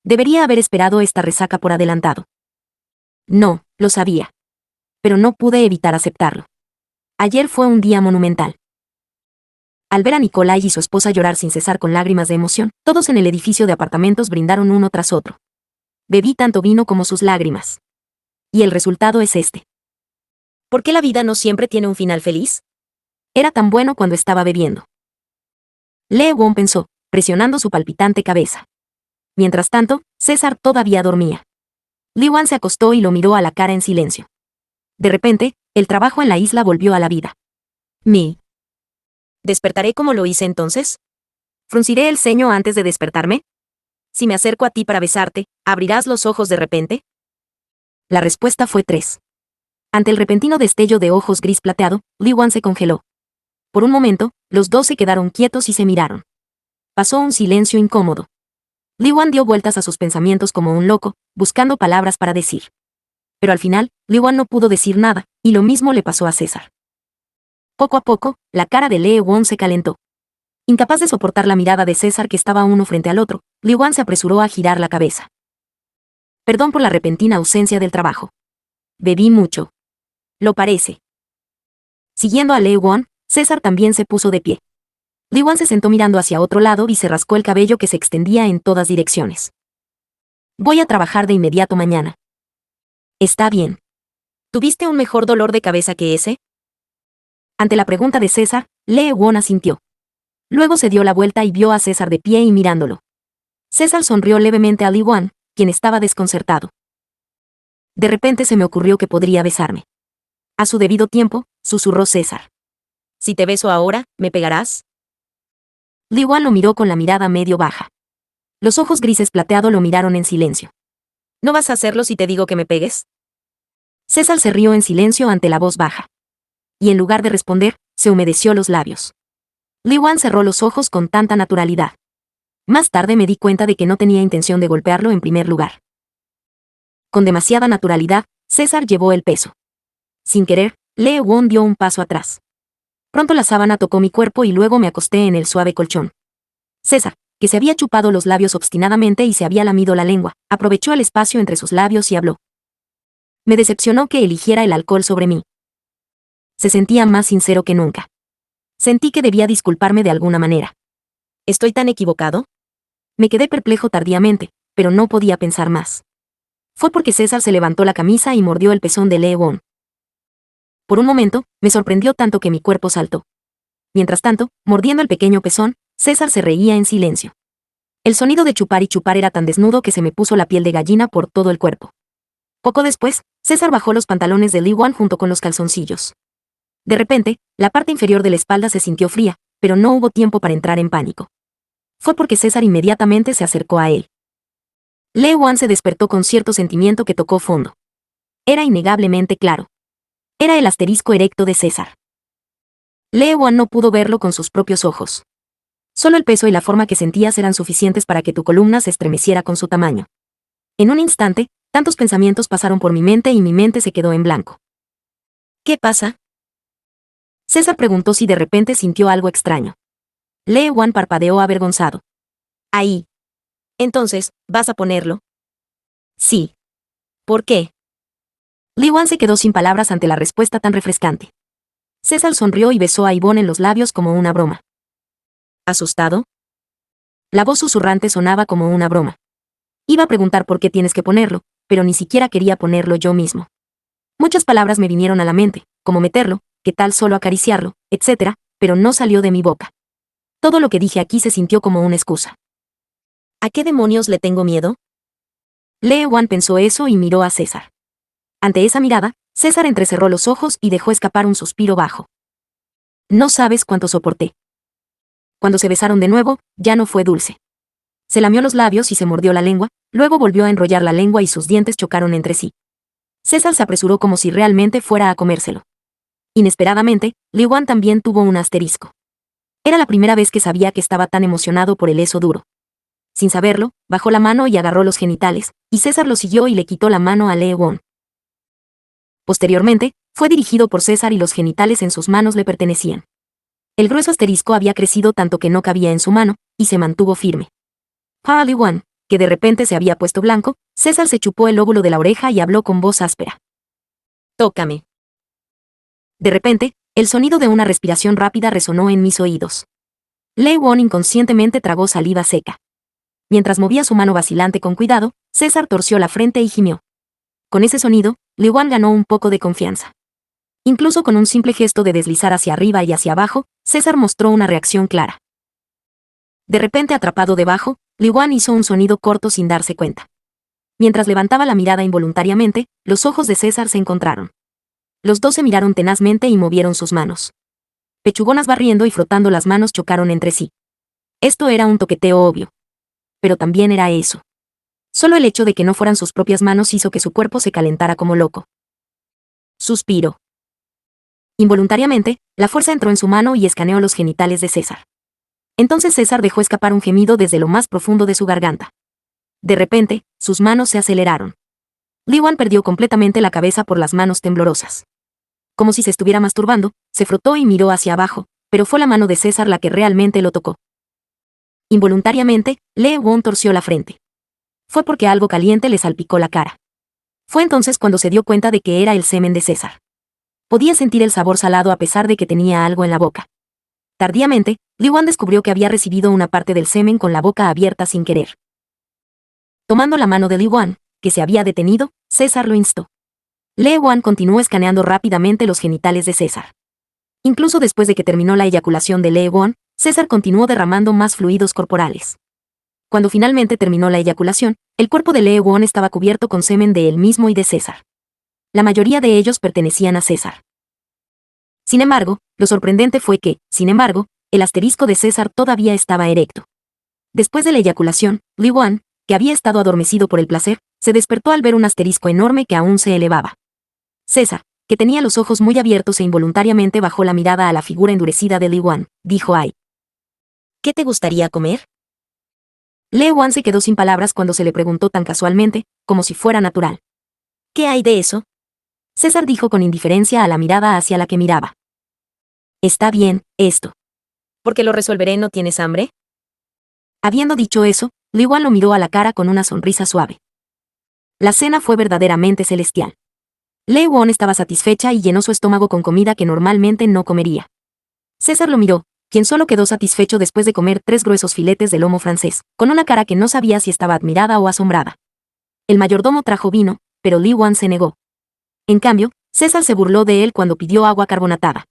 Debería haber esperado esta resaca por adelantado. No, lo sabía. Pero no pude evitar aceptarlo. Ayer fue un día monumental. Al ver a Nikolai y su esposa llorar sin cesar con lágrimas de emoción, todos en el edificio de apartamentos brindaron uno tras otro. Bebí tanto vino como sus lágrimas. Y el resultado es este. ¿Por qué la vida no siempre tiene un final feliz? Era tan bueno cuando estaba bebiendo. Lee Won pensó, presionando su palpitante cabeza. Mientras tanto, César todavía dormía. Lee Won se acostó y lo miró a la cara en silencio. De repente, el trabajo en la isla volvió a la vida. ¿Despertaré como lo hice entonces? ¿Frunciré el ceño antes de despertarme? Si me acerco a ti para besarte, ¿abrirás los ojos de repente? La respuesta fue 3. Ante el repentino destello de ojos gris plateado, Lee Won se congeló. Por un momento, los dos se quedaron quietos y se miraron. Pasó un silencio incómodo. Lee Won dio vueltas a sus pensamientos como un loco, buscando palabras para decir. Pero al final, Lee Won no pudo decir nada, y lo mismo le pasó a César. Poco a poco, la cara de Lee Won se calentó. Incapaz de soportar la mirada de César que estaba uno frente al otro, Lee Won se apresuró a girar la cabeza. Perdón por la repentina ausencia del trabajo. Bebí mucho. Lo parece. Siguiendo a Lee Won, César también se puso de pie. Lee Won se sentó mirando hacia otro lado y se rascó el cabello que se extendía en todas direcciones. Voy a trabajar de inmediato mañana. Está bien. ¿Tuviste un mejor dolor de cabeza que ese? Ante la pregunta de César, Lee Won asintió. Luego se dio la vuelta y vio a César de pie y mirándolo. César sonrió levemente a Lee Won, quien estaba desconcertado. De repente se me ocurrió que podría besarme. A su debido tiempo, susurró César. Si te beso ahora, ¿me pegarás? Lee Won lo miró con la mirada medio baja. Los ojos grises plateado lo miraron en silencio. ¿No vas a hacerlo si te digo que me pegues? César se rió en silencio ante la voz baja. Y en lugar de responder, se humedeció los labios. Lee Won cerró los ojos con tanta naturalidad. Más tarde me di cuenta de que no tenía intención de golpearlo en primer lugar. Con demasiada naturalidad, César llevó el peso. Sin querer, Lee Won dio un paso atrás. Pronto la sábana tocó mi cuerpo y luego me acosté en el suave colchón. César, que se había chupado los labios obstinadamente y se había lamido la lengua, aprovechó el espacio entre sus labios y habló. Me decepcionó que eligiera el alcohol sobre mí. Se sentía más sincero que nunca. Sentí que debía disculparme de alguna manera. ¿Estoy tan equivocado? Me quedé perplejo tardíamente, pero no podía pensar más. Fue porque César se levantó la camisa y mordió el pezón de Lee Won. Por un momento, me sorprendió tanto que mi cuerpo saltó. Mientras tanto, mordiendo el pequeño pezón, César se reía en silencio. El sonido de chupar y chupar era tan desnudo que se me puso la piel de gallina por todo el cuerpo. Poco después, César bajó los pantalones de Lee Won junto con los calzoncillos. De repente, la parte inferior de la espalda se sintió fría, pero no hubo tiempo para entrar en pánico. Fue porque César inmediatamente se acercó a él. Lee Won se despertó con cierto sentimiento que tocó fondo. Era innegablemente claro. Era el asterisco erecto de César. Lee Won no pudo verlo con sus propios ojos. Solo el peso y la forma que sentías eran suficientes para que tu columna se estremeciera con su tamaño. En un instante, tantos pensamientos pasaron por mi mente y mi mente se quedó en blanco. ¿Qué pasa? César preguntó si de repente sintió algo extraño. Lee Won parpadeó avergonzado. Ahí. Entonces, ¿vas a ponerlo? Sí. ¿Por qué? Lee Won se quedó sin palabras ante la respuesta tan refrescante. César sonrió y besó a Yvonne en los labios como una broma. ¿Asustado? La voz susurrante sonaba como una broma. Iba a preguntar por qué tienes que ponerlo, pero ni siquiera quería ponerlo yo mismo. Muchas palabras me vinieron a la mente, como meterlo, qué tal solo acariciarlo, etc., pero no salió de mi boca. Todo lo que dije aquí se sintió como una excusa. ¿A qué demonios le tengo miedo? Lee Won pensó eso y miró a César. Ante esa mirada, César entrecerró los ojos y dejó escapar un suspiro bajo. No sabes cuánto soporté. Cuando se besaron de nuevo, ya no fue dulce. Se lamió los labios y se mordió la lengua, luego volvió a enrollar la lengua y sus dientes chocaron entre sí. César se apresuró como si realmente fuera a comérselo. Inesperadamente, Li Wan también tuvo un asterisco. Era la primera vez que sabía que estaba tan emocionado por el eso duro. Sin saberlo, bajó la mano y agarró los genitales, y César lo siguió y le quitó la mano a Lee Won. Posteriormente, fue dirigido por César y los genitales en sus manos le pertenecían. El grueso asterisco había crecido tanto que no cabía en su mano, y se mantuvo firme. Pa Li Wan, que de repente se había puesto blanco, César se chupó el lóbulo de la oreja y habló con voz áspera. «Tócame». De repente, el sonido de una respiración rápida resonó en mis oídos. Lee Won inconscientemente tragó saliva seca. Mientras movía su mano vacilante con cuidado, César torció la frente y gimió. Con ese sonido, Lee Won ganó un poco de confianza. Incluso con un simple gesto de deslizar hacia arriba y hacia abajo, César mostró una reacción clara. De repente, atrapado debajo, Lee Won hizo un sonido corto sin darse cuenta. Mientras levantaba la mirada involuntariamente, los ojos de César se encontraron. Los dos se miraron tenazmente y movieron sus manos. Pechugonas barriendo y frotando las manos chocaron entre sí. Esto era un toqueteo obvio. Pero también era eso. Solo el hecho de que no fueran sus propias manos hizo que su cuerpo se calentara como loco. Suspiró. Involuntariamente, la fuerza entró en su mano y escaneó los genitales de César. Entonces César dejó escapar un gemido desde lo más profundo de su garganta. De repente, sus manos se aceleraron. Li Wan perdió completamente la cabeza por las manos temblorosas. Como si se estuviera masturbando, se frotó y miró hacia abajo, pero fue la mano de César la que realmente lo tocó. Involuntariamente, Lee Won torció la frente. Fue porque algo caliente le salpicó la cara. Fue entonces cuando se dio cuenta de que era el semen de César. Podía sentir el sabor salado a pesar de que tenía algo en la boca. Tardíamente, Li Wan descubrió que había recibido una parte del semen con la boca abierta sin querer. Tomando la mano de Li Wan, que se había detenido, César lo instó. Lee Wan continuó escaneando rápidamente los genitales de César. Incluso después de que terminó la eyaculación de Lee Wan, César continuó derramando más fluidos corporales. Cuando finalmente terminó la eyaculación, el cuerpo de Lee Wan estaba cubierto con semen de él mismo y de César. La mayoría de ellos pertenecían a César. Sin embargo, lo sorprendente fue que, sin embargo, el asterisco de César todavía estaba erecto. Después de la eyaculación, Li Wan, que había estado adormecido por el placer, se despertó al ver un asterisco enorme que aún se elevaba. César, que tenía los ojos muy abiertos e involuntariamente bajó la mirada a la figura endurecida de Li Wan, dijo: «Ay. ¿Qué te gustaría comer?». Lee Wan se quedó sin palabras cuando se le preguntó tan casualmente, como si fuera natural. «¿Qué hay de eso?». César dijo con indiferencia a la mirada hacia la que miraba. «Está bien, esto. Porque lo resolveré. ¿No tienes hambre?». Habiendo dicho eso, Li Wan lo miró a la cara con una sonrisa suave. La cena fue verdaderamente celestial. Lee Won estaba satisfecha y llenó su estómago con comida que normalmente no comería. César lo miró, quien solo quedó satisfecho después de comer 3 gruesos filetes de lomo francés, con una cara que no sabía si estaba admirada o asombrada. El mayordomo trajo vino, pero Li Wan se negó. En cambio, César se burló de él cuando pidió agua carbonatada.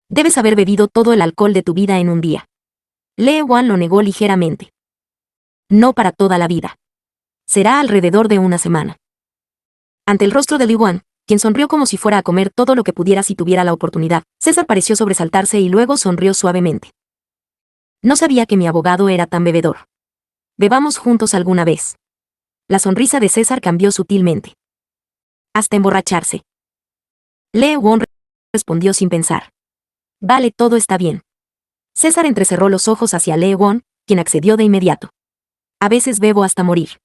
«Debes haber bebido todo el alcohol de tu vida en un día». Lee Wan lo negó ligeramente. «No para toda la vida. Será alrededor de una semana». Ante el rostro de Li Wan, quien sonrió como si fuera a comer todo lo que pudiera si tuviera la oportunidad, César pareció sobresaltarse y luego sonrió suavemente. «No sabía que mi abogado era tan bebedor. Bebamos juntos alguna vez». La sonrisa de César cambió sutilmente. «Hasta emborracharse». Lee Won respondió sin pensar. «Vale, todo está bien». César entrecerró los ojos hacia Lee Won, quien accedió de inmediato. «A veces bebo hasta morir.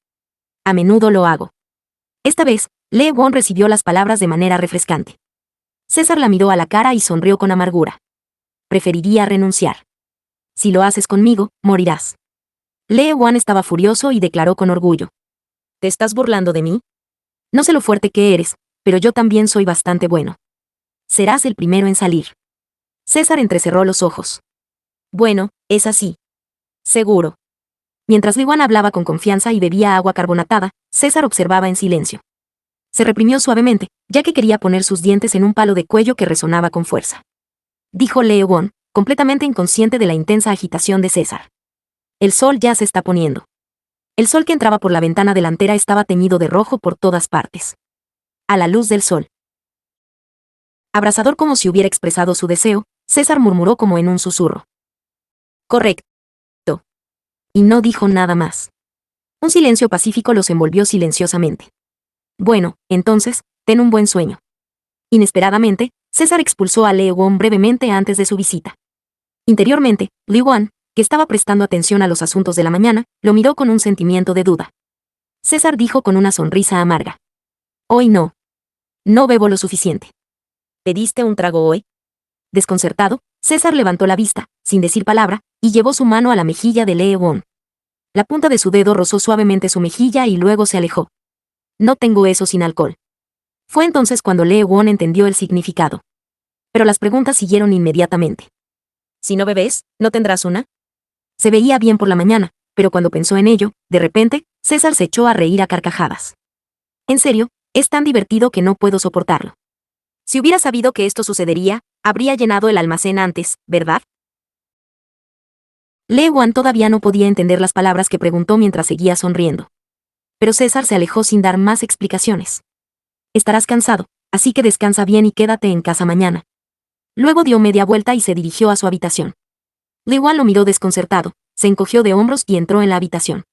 A menudo lo hago». Esta vez, Lee Won recibió las palabras de manera refrescante. César la miró a la cara y sonrió con amargura. «Preferiría renunciar. Si lo haces conmigo, morirás». Lee Won estaba furioso y declaró con orgullo. «¿Te estás burlando de mí? No sé lo fuerte que eres, pero yo también soy bastante bueno. Serás el primero en salir». César entrecerró los ojos. «Bueno, es así. Seguro». Mientras Li Wan hablaba con confianza y bebía agua carbonatada, César observaba en silencio. Se reprimió suavemente, ya que quería poner sus dientes en un palo de cuello que resonaba con fuerza. Dijo Lee Won, completamente inconsciente de la intensa agitación de César. «El sol ya se está poniendo». El sol que entraba por la ventana delantera estaba teñido de rojo por todas partes. A la luz del sol. Abrasador como si hubiera expresado su deseo, César murmuró como en un susurro. «Correcto. y no dijo nada más. Un silencio pacífico los envolvió silenciosamente. Bueno, entonces, ten un buen sueño. Inesperadamente, César expulsó a Lee Won brevemente antes de su visita. Interiormente, Lee Won, que estaba prestando atención a los asuntos de la mañana, lo miró con un sentimiento de duda. César dijo con una sonrisa amarga. Hoy no. No bebo lo suficiente. ¿Pediste un trago hoy? Desconcertado, César levantó la vista, sin decir palabra, y llevó su mano a la mejilla de Lee Won. La punta de su dedo rozó suavemente su mejilla y luego se alejó. No tengo eso sin alcohol. Fue entonces cuando Lee Won entendió el significado. Pero las preguntas siguieron inmediatamente. Si no bebes, ¿no tendrás una? Se veía bien por la mañana, pero cuando pensó en ello, de repente, César se echó a reír a carcajadas. En serio, es tan divertido que no puedo soportarlo. Si hubiera sabido que esto sucedería, habría llenado el almacén antes, ¿verdad? Lee Won todavía no podía entender las palabras que preguntó mientras seguía sonriendo. Pero César se alejó sin dar más explicaciones. Estarás cansado, así que descansa bien y quédate en casa mañana. Luego dio media vuelta y se dirigió a su habitación. Lee Won lo miró desconcertado, se encogió de hombros y entró en la habitación.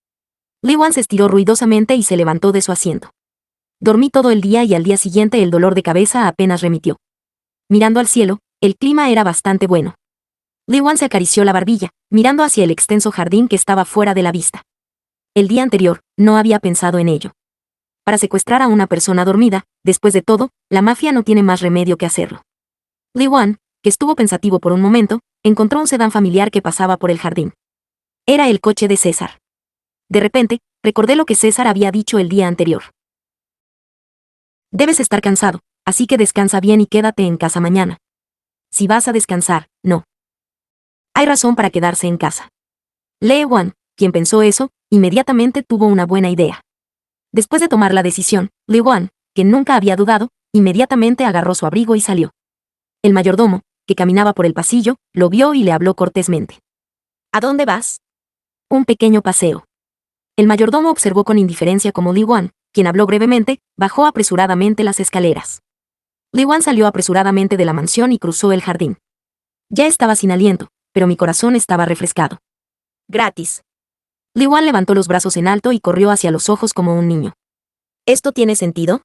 Lee Won se estiró ruidosamente y se levantó de su asiento. Dormí todo el día y al día siguiente el dolor de cabeza apenas remitió. Mirando al cielo, el clima era bastante bueno. Lee Won se acarició la barbilla, mirando hacia el extenso jardín que estaba fuera de la vista. El día anterior, no había pensado en ello. Para secuestrar a una persona dormida, después de todo, la mafia no tiene más remedio que hacerlo. Lee Won, que estuvo pensativo por un momento, encontró un sedán familiar que pasaba por el jardín. Era el coche de César. De repente, recordé lo que César había dicho el día anterior. Debes estar cansado, así que descansa bien y quédate en casa mañana. Si vas a descansar, no. Hay razón para quedarse en casa. Lee Won, quien pensó eso, inmediatamente tuvo una buena idea. Después de tomar la decisión, Lee Won, que nunca había dudado, inmediatamente agarró su abrigo y salió. El mayordomo, que caminaba por el pasillo, lo vio y le habló cortésmente. ¿A dónde vas? Un pequeño paseo. El mayordomo observó con indiferencia cómo Lee Won, quien habló brevemente, bajó apresuradamente las escaleras. Lee Won salió apresuradamente de la mansión y cruzó el jardín. Ya estaba sin aliento, pero mi corazón estaba refrescado. Gratis. Lee Won levantó los brazos en alto y corrió hacia los ojos como un niño. ¿Esto tiene sentido?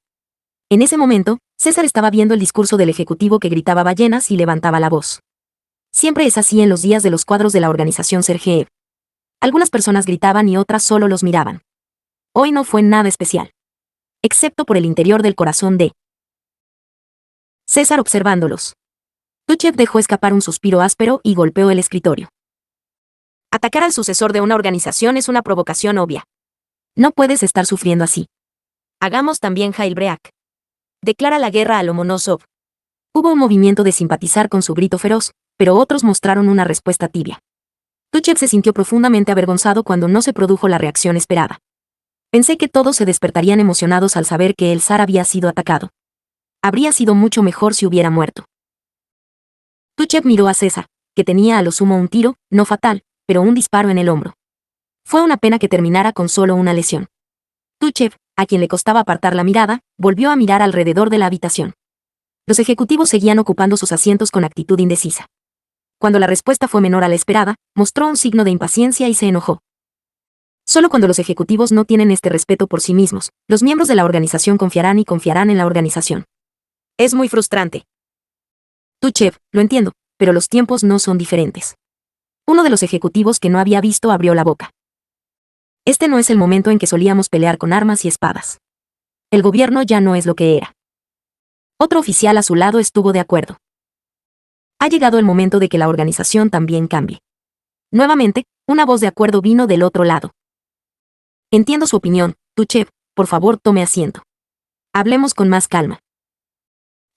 En ese momento, César estaba viendo el discurso del ejecutivo que gritaba ballenas y levantaba la voz. Siempre es así en los días de los cuadros de la organización Sergeev. Algunas personas gritaban y otras solo los miraban. Hoy no fue nada especial. Excepto por el interior del corazón de César observándolos. Tuchev dejó escapar un suspiro áspero y golpeó el escritorio. Atacar al sucesor de una organización es una provocación obvia. No puedes estar sufriendo así. Hagamos también jailbreak. Declara la guerra a Lomonosov. Hubo un movimiento de simpatizar con su grito feroz, pero otros mostraron una respuesta tibia. Tuchev se sintió profundamente avergonzado cuando no se produjo la reacción esperada. Pensé que todos se despertarían emocionados al saber que el zar había sido atacado. Habría sido mucho mejor si hubiera muerto. Tuchev miró a César, que tenía a lo sumo un tiro, no fatal, pero un disparo en el hombro. Fue una pena que terminara con solo una lesión. Tuchev, a quien le costaba apartar la mirada, volvió a mirar alrededor de la habitación. Los ejecutivos seguían ocupando sus asientos con actitud indecisa. Cuando la respuesta fue menor a la esperada, mostró un signo de impaciencia y se enojó. Solo cuando los ejecutivos no tienen este respeto por sí mismos, los miembros de la organización confiarán en la organización. Es muy frustrante. Tuchev, lo entiendo, pero los tiempos no son diferentes. Uno de los ejecutivos que no había visto abrió la boca. Este no es el momento en que solíamos pelear con armas y espadas. El gobierno ya no es lo que era. Otro oficial a su lado estuvo de acuerdo. Ha llegado el momento de que la organización también cambie. Nuevamente, una voz de acuerdo vino del otro lado. Entiendo su opinión, Tuchev, por favor tome asiento. Hablemos con más calma.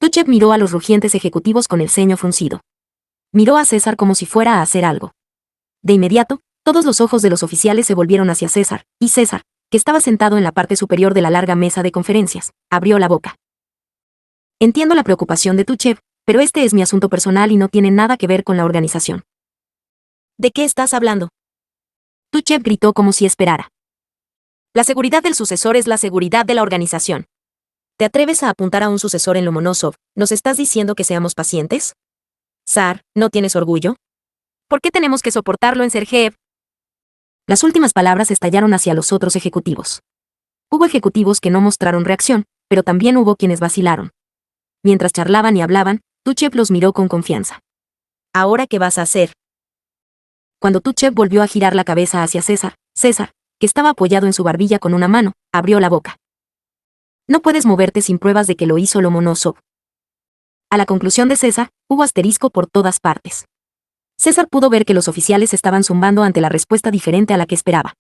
Tuchev miró a los rugientes ejecutivos con el ceño fruncido. Miró a César como si fuera a hacer algo. De inmediato, todos los ojos de los oficiales se volvieron hacia César, y César, que estaba sentado en la parte superior de la larga mesa de conferencias, abrió la boca. Entiendo la preocupación de Tuchev, pero este es mi asunto personal y no tiene nada que ver con la organización. ¿De qué estás hablando? Tuchev gritó como si esperara. La seguridad del sucesor es la seguridad de la organización. ¿Te atreves a apuntar a un sucesor en Lomonosov? ¿Nos estás diciendo que seamos pacientes? Zar, ¿no tienes orgullo? ¿Por qué tenemos que soportarlo en Sergeev? Las últimas palabras estallaron hacia los otros ejecutivos. Hubo ejecutivos que no mostraron reacción, pero también hubo quienes vacilaron. Mientras charlaban y hablaban, Tuchep los miró con confianza. ¿Ahora qué vas a hacer? Cuando Tuchep volvió a girar la cabeza hacia César, que estaba apoyado en su barbilla con una mano, abrió la boca. No puedes moverte sin pruebas de que lo hizo Lomonosov. A la conclusión de César, hubo asterisco por todas partes. César pudo ver que los oficiales estaban zumbando ante la respuesta diferente a la que esperaba.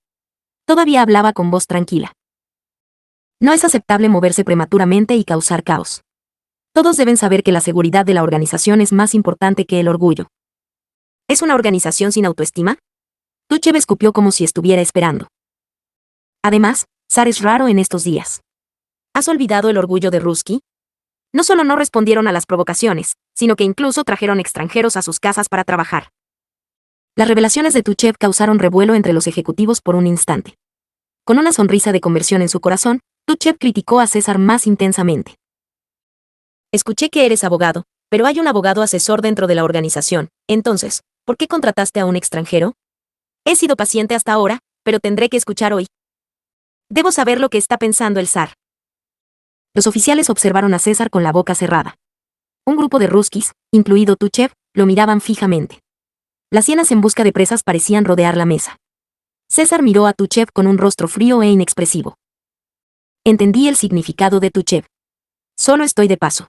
Todavía hablaba con voz tranquila. No es aceptable moverse prematuramente y causar caos. Todos deben saber que la seguridad de la organización es más importante que el orgullo. ¿Es una organización sin autoestima? Tuchev escupió como si estuviera esperando. Además, Zar es raro en estos días. ¿Has olvidado el orgullo de Ruski? No solo no respondieron a las provocaciones, sino que incluso trajeron extranjeros a sus casas para trabajar. Las revelaciones de Tuchev causaron revuelo entre los ejecutivos por un instante. Con una sonrisa de conversión en su corazón, Tuchev criticó a César más intensamente. Escuché que eres abogado, pero hay un abogado asesor dentro de la organización. Entonces, ¿por qué contrataste a un extranjero? He sido paciente hasta ahora, pero tendré que escuchar hoy. Debo saber lo que está pensando el zar. Los oficiales observaron a César con la boca cerrada. Un grupo de ruskis, incluido Tuchev, lo miraban fijamente. Las hienas en busca de presas parecían rodear la mesa. César miró a Tuchev con un rostro frío e inexpresivo. Entendí el significado de Tuchev. Solo estoy de paso.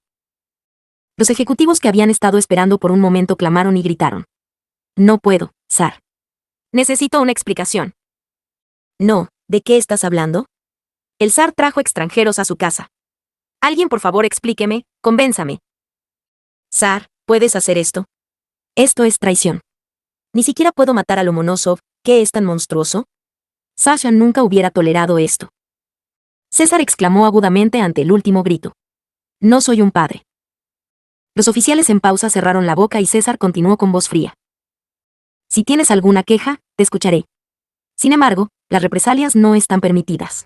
Los ejecutivos que habían estado esperando por un momento clamaron y gritaron. No puedo, zar. Necesito una explicación. No, ¿de qué estás hablando? El zar trajo extranjeros a su casa. Alguien por favor explíqueme, convénzame. Zar, ¿puedes hacer esto? Esto es traición. Ni siquiera puedo matar a Lomonosov, ¿qué es tan monstruoso? Sasha nunca hubiera tolerado esto. César exclamó agudamente ante el último grito. No soy un padre. Los oficiales en pausa cerraron la boca y César continuó con voz fría. Si tienes alguna queja, te escucharé. Sin embargo, las represalias no están permitidas.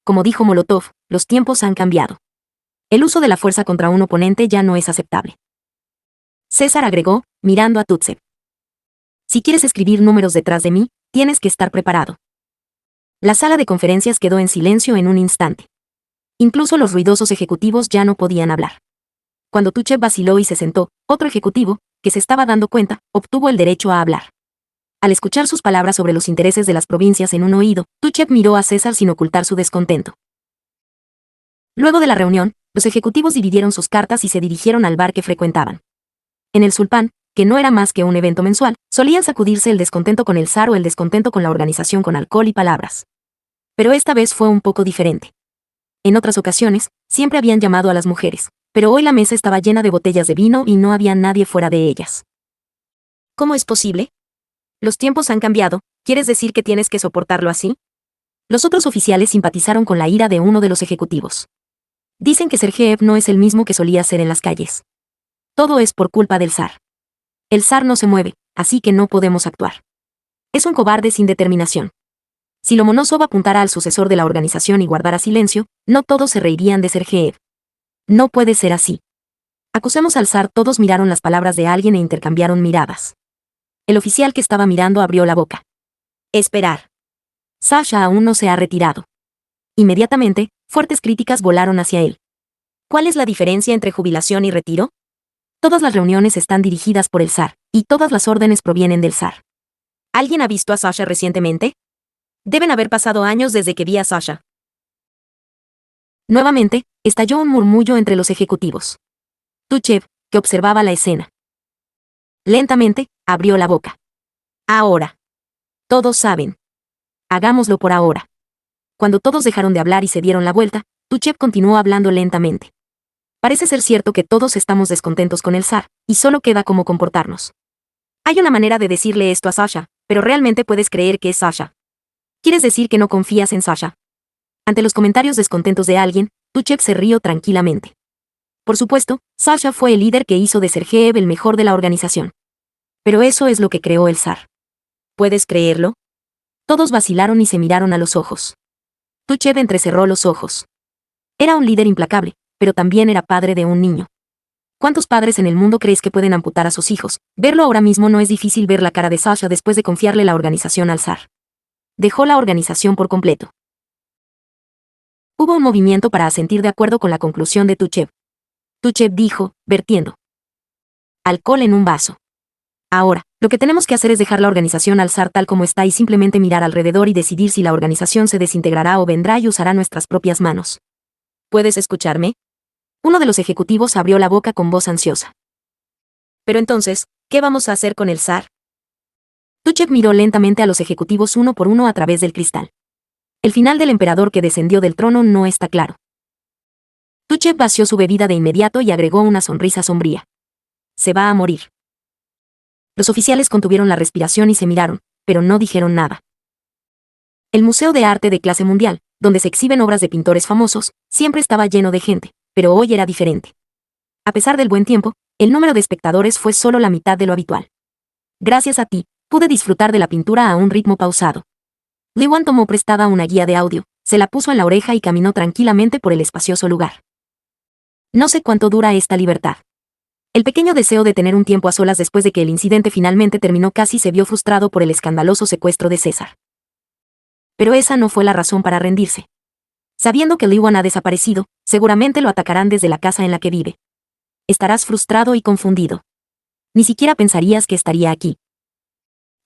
Como dijo Molotov, los tiempos han cambiado. El uso de la fuerza contra un oponente ya no es aceptable. César agregó, mirando a Tutsev. Si quieres escribir números detrás de mí, tienes que estar preparado. La sala de conferencias quedó en silencio en un instante. Incluso los ruidosos ejecutivos ya no podían hablar. Cuando Tuchev vaciló y se sentó, otro ejecutivo, que se estaba dando cuenta, obtuvo el derecho a hablar. Al escuchar sus palabras sobre los intereses de las provincias en un oído, Tuchev miró a César sin ocultar su descontento. Luego de la reunión, los ejecutivos dividieron sus cartas y se dirigieron al bar que frecuentaban. En el Sulpán, que no era más que un evento mensual, solían sacudirse el descontento con el zar o el descontento con la organización con alcohol y palabras. Pero esta vez fue un poco diferente. En otras ocasiones, siempre habían llamado a las mujeres, pero hoy la mesa estaba llena de botellas de vino y no había nadie fuera de ellas. ¿Cómo es posible? Los tiempos han cambiado, ¿quieres decir que tienes que soportarlo así? Los otros oficiales simpatizaron con la ira de uno de los ejecutivos. Dicen que Sergeev no es el mismo que solía ser en las calles. Todo es por culpa del zar. El zar no se mueve, así que no podemos actuar. Es un cobarde sin determinación. Si Lomonosov apuntara al sucesor de la organización y guardara silencio, no todos se reirían de Sergeev. No puede ser así. Acusemos al zar. Todos miraron las palabras de alguien e intercambiaron miradas. El oficial que estaba mirando abrió la boca. Esperar. Sasha aún no se ha retirado. Inmediatamente, fuertes críticas volaron hacia él. ¿Cuál es la diferencia entre jubilación y retiro? Todas las reuniones están dirigidas por el zar, y todas las órdenes provienen del zar. ¿Alguien ha visto a Sasha recientemente? Deben haber pasado años desde que vi a Sasha. Nuevamente, estalló un murmullo entre los ejecutivos. Tuchev, que observaba la escena. Lentamente, abrió la boca. Ahora. Todos saben. Hagámoslo por ahora. Cuando todos dejaron de hablar y se dieron la vuelta, Tuchev continuó hablando lentamente. Parece ser cierto que todos estamos descontentos con el zar, y solo queda cómo comportarnos. Hay una manera de decirle esto a Sasha, pero realmente puedes creer que es Sasha. ¿Quieres decir que no confías en Sasha? Ante los comentarios descontentos de alguien, Tuchev se rió tranquilamente. Por supuesto, Sasha fue el líder que hizo de Sergeev el mejor de la organización. Pero eso es lo que creó el zar. ¿Puedes creerlo? Todos vacilaron y se miraron a los ojos. Tuchev entrecerró los ojos. Era un líder implacable, pero también era padre de un niño. ¿Cuántos padres en el mundo crees que pueden amputar a sus hijos? Verlo ahora mismo no es difícil ver la cara de Sasha después de confiarle la organización al zar. dejó la organización por completo. Hubo un movimiento para asentir de acuerdo con la conclusión de Tuchev. Tuchev dijo, vertiendo alcohol en un vaso. Ahora, lo que tenemos que hacer es dejar la organización alzar tal como está y simplemente mirar alrededor y decidir si la organización se desintegrará o vendrá y usará nuestras propias manos. ¿Puedes escucharme? Uno de los ejecutivos abrió la boca con voz ansiosa. Pero entonces, ¿qué vamos a hacer con el zar? Tuchev miró lentamente a los ejecutivos uno por uno a través del cristal. El final del emperador que descendió del trono no está claro. Tuchev vació su bebida de inmediato y agregó una sonrisa sombría. Se va a morir. Los oficiales contuvieron la respiración y se miraron, pero no dijeron nada. El Museo de Arte de clase mundial, donde se exhiben obras de pintores famosos, siempre estaba lleno de gente, pero hoy era diferente. A pesar del buen tiempo, el número de espectadores fue solo la mitad de lo habitual. Gracias a ti, pude disfrutar de la pintura a un ritmo pausado. Li Wan tomó prestada una guía de audio, se la puso en la oreja y caminó tranquilamente por el espacioso lugar. No sé cuánto dura esta libertad. El pequeño deseo de tener un tiempo a solas después de que el incidente finalmente terminó casi se vio frustrado por el escandaloso secuestro de César. Pero esa no fue la razón para rendirse. Sabiendo que Li Wan ha desaparecido, seguramente lo atacarán desde la casa en la que vive. Estarás frustrado y confundido. Ni siquiera pensarías que estaría aquí.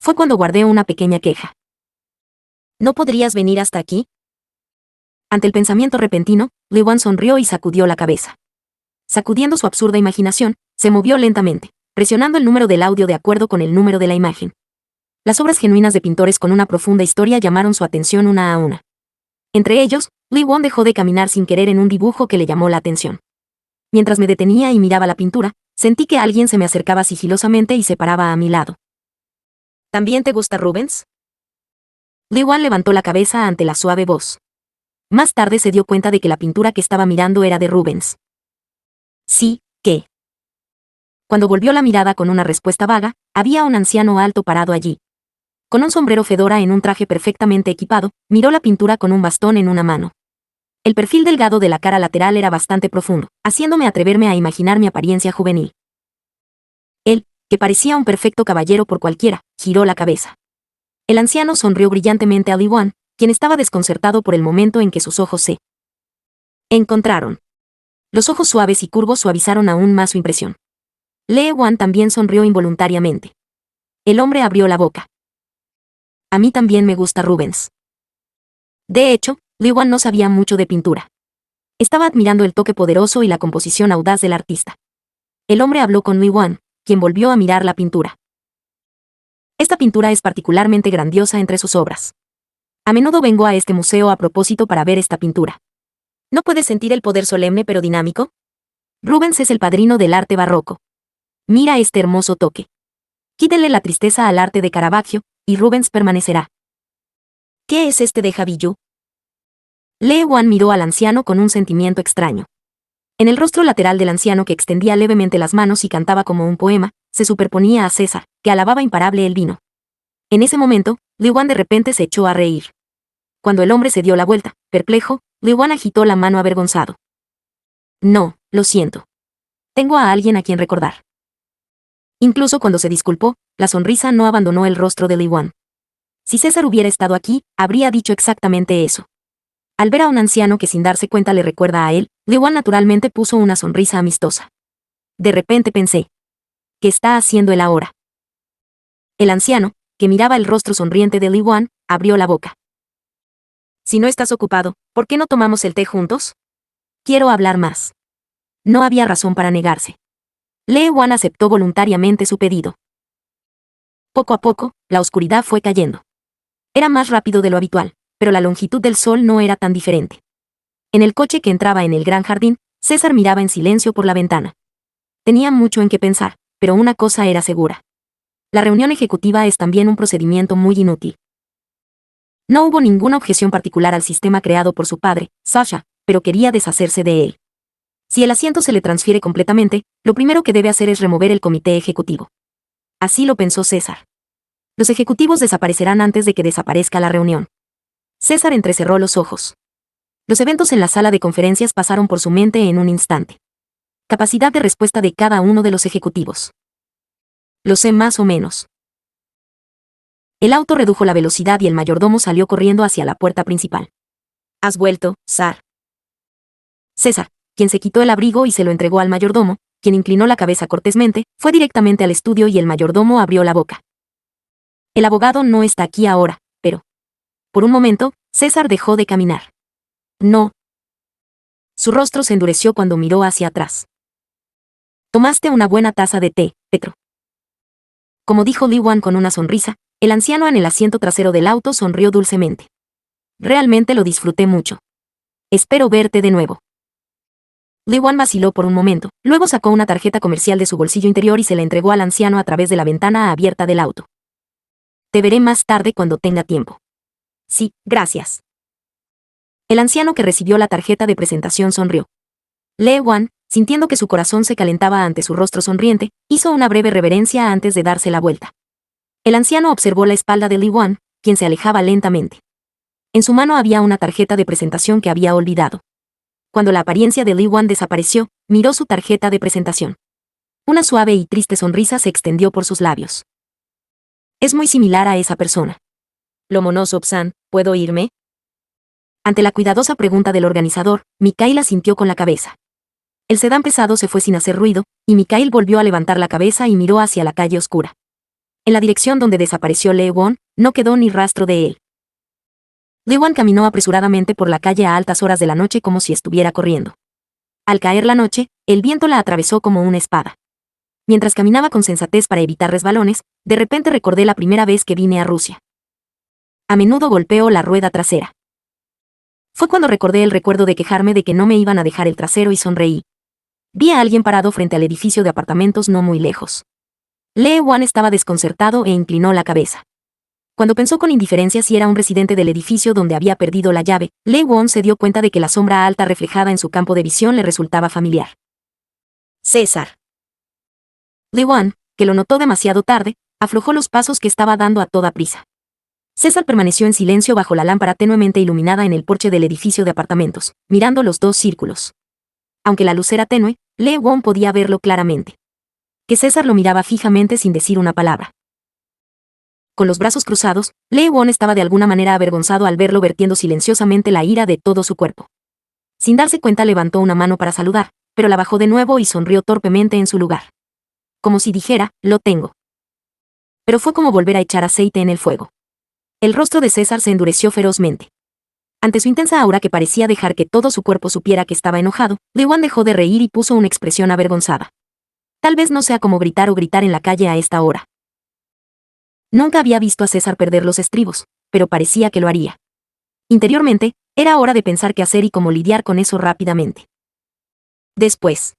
Fue cuando guardé una pequeña queja. ¿No podrías venir hasta aquí? Ante el pensamiento repentino, Li Wan sonrió y sacudió la cabeza. Sacudiendo su absurda imaginación, se movió lentamente, presionando el número del audio de acuerdo con el número de la imagen. Las obras genuinas de pintores con una profunda historia llamaron su atención una a una. Entre ellos, Li Wan dejó de caminar sin querer en un dibujo que le llamó la atención. Mientras me detenía y miraba la pintura, sentí que alguien se me acercaba sigilosamente y se paraba a mi lado. ¿También te gusta Rubens? Li Wan levantó la cabeza ante la suave voz. Más tarde se dio cuenta de que la pintura que estaba mirando era de Rubens. Sí, ¿qué? Cuando volvió la mirada con una respuesta vaga, había un anciano alto parado allí. Con un sombrero fedora en un traje perfectamente equipado, miró la pintura con un bastón en una mano. El perfil delgado de la cara lateral era bastante profundo, haciéndome atreverme a imaginar mi apariencia juvenil. Él, que parecía un perfecto caballero por cualquiera, giró la cabeza. El anciano sonrió brillantemente a Li Wan, quien estaba desconcertado por el momento en que sus ojos se encontraron. Los ojos suaves y curvos suavizaron aún más su impresión. Li Wan también sonrió involuntariamente. El hombre abrió la boca. A mí también me gusta Rubens. De hecho, Li Wan no sabía mucho de pintura. Estaba admirando el toque poderoso y la composición audaz del artista. El hombre habló con Li Wan, quien volvió a mirar la pintura. Esta pintura es particularmente grandiosa entre sus obras. A menudo vengo a este museo a propósito para ver esta pintura. ¿No puedes sentir el poder solemne pero dinámico? Rubens es el padrino del arte barroco. Mira este hermoso toque. Quítenle la tristeza al arte de Caravaggio, y Rubens permanecerá. ¿Qué es este déjà vu? Li Wan miró al anciano con un sentimiento extraño. En el rostro lateral del anciano que extendía levemente las manos y cantaba como un poema, se superponía a César, que alababa imparable el vino. En ese momento, Li Wan de repente se echó a reír. Cuando el hombre se dio la vuelta, perplejo, Li Wan agitó la mano avergonzado. No, lo siento. Tengo a alguien a quien recordar. Incluso cuando se disculpó, la sonrisa no abandonó el rostro de Li Wan. Si César hubiera estado aquí, habría dicho exactamente eso. Al ver a un anciano que sin darse cuenta le recuerda a él, Li Wan naturalmente puso una sonrisa amistosa. De repente pensé. ¿Qué está haciendo él ahora? El anciano, que miraba el rostro sonriente de Li Wan, abrió la boca. Si no estás ocupado, ¿por qué no tomamos el té juntos? Quiero hablar más. No había razón para negarse. Li Wan aceptó voluntariamente su pedido. Poco a poco, la oscuridad fue cayendo. Era más rápido de lo habitual, pero la longitud del sol no era tan diferente. En el coche que entraba en el gran jardín, César miraba en silencio por la ventana. Tenía mucho en qué pensar, pero una cosa era segura. La reunión ejecutiva es también un procedimiento muy inútil. No hubo ninguna objeción particular al sistema creado por su padre, Sasha, pero quería deshacerse de él. Si el asiento se le transfiere completamente, lo primero que debe hacer es remover el comité ejecutivo. Así lo pensó César. Los ejecutivos desaparecerán antes de que desaparezca la reunión. César entrecerró los ojos. Los eventos en la sala de conferencias pasaron por su mente en un instante. Capacidad de respuesta de cada uno de los ejecutivos. Lo sé más o menos. El auto redujo la velocidad y el mayordomo salió corriendo hacia la puerta principal. ¿Has vuelto, Sar? César, quien se quitó el abrigo y se lo entregó al mayordomo, quien inclinó la cabeza cortésmente, fue directamente al estudio y el mayordomo abrió la boca. El abogado no está aquí ahora, pero... Por un momento, César dejó de caminar. No. Su rostro se endureció cuando miró hacia atrás. Tomaste una buena taza de té, Petro. Como dijo Li Wan con una sonrisa, el anciano en el asiento trasero del auto sonrió dulcemente. Realmente lo disfruté mucho. Espero verte de nuevo. Li Wan vaciló por un momento, luego sacó una tarjeta comercial de su bolsillo interior y se la entregó al anciano a través de la ventana abierta del auto. Te veré más tarde cuando tenga tiempo. Sí, gracias. El anciano que recibió la tarjeta de presentación sonrió. Li Wan, sintiendo que su corazón se calentaba ante su rostro sonriente, hizo una breve reverencia antes de darse la vuelta. El anciano observó la espalda de Li Wan, quien se alejaba lentamente. En su mano había una tarjeta de presentación que había olvidado. Cuando la apariencia de Li Wan desapareció, miró su tarjeta de presentación. Una suave y triste sonrisa se extendió por sus labios. Es muy similar a esa persona. Lomonosov-san, ¿puedo irme? Ante la cuidadosa pregunta del organizador, Mikhail asintió con la cabeza. El sedán pesado se fue sin hacer ruido, y Mikhail volvió a levantar la cabeza y miró hacia la calle oscura. En la dirección donde desapareció Li Wan, no quedó ni rastro de él. Li Wan caminó apresuradamente por la calle a altas horas de la noche como si estuviera corriendo. Al caer la noche, el viento la atravesó como una espada. Mientras caminaba con sensatez para evitar resbalones, de repente recordé la primera vez que vine a Rusia. A menudo golpeo la rueda trasera. Fue cuando recordé el recuerdo de quejarme de que no me iban a dejar el trasero y sonreí. Vi a alguien parado frente al edificio de apartamentos no muy lejos. Li Wan estaba desconcertado e inclinó la cabeza. Cuando pensó con indiferencia si era un residente del edificio donde había perdido la llave, Li Wan se dio cuenta de que la sombra alta reflejada en su campo de visión le resultaba familiar. César. Li Wan, que lo notó demasiado tarde, aflojó los pasos que estaba dando a toda prisa. César permaneció en silencio bajo la lámpara tenuemente iluminada en el porche del edificio de apartamentos, mirando los dos círculos. Aunque la luz era tenue, Li Wan podía verlo claramente. Que César lo miraba fijamente sin decir una palabra. Con los brazos cruzados, Li Wan estaba de alguna manera avergonzado al verlo vertiendo silenciosamente la ira de todo su cuerpo. Sin darse cuenta levantó una mano para saludar, pero la bajó de nuevo y sonrió torpemente en su lugar. Como si dijera, lo tengo. Pero fue como volver a echar aceite en el fuego. El rostro de César se endureció ferozmente. Ante su intensa aura que parecía dejar que todo su cuerpo supiera que estaba enojado, Li Wan dejó de reír y puso una expresión avergonzada. Tal vez no sea como gritar o gritar en la calle a esta hora. Nunca había visto a César perder los estribos, pero parecía que lo haría. Interiormente, era hora de pensar qué hacer y cómo lidiar con eso rápidamente. Después.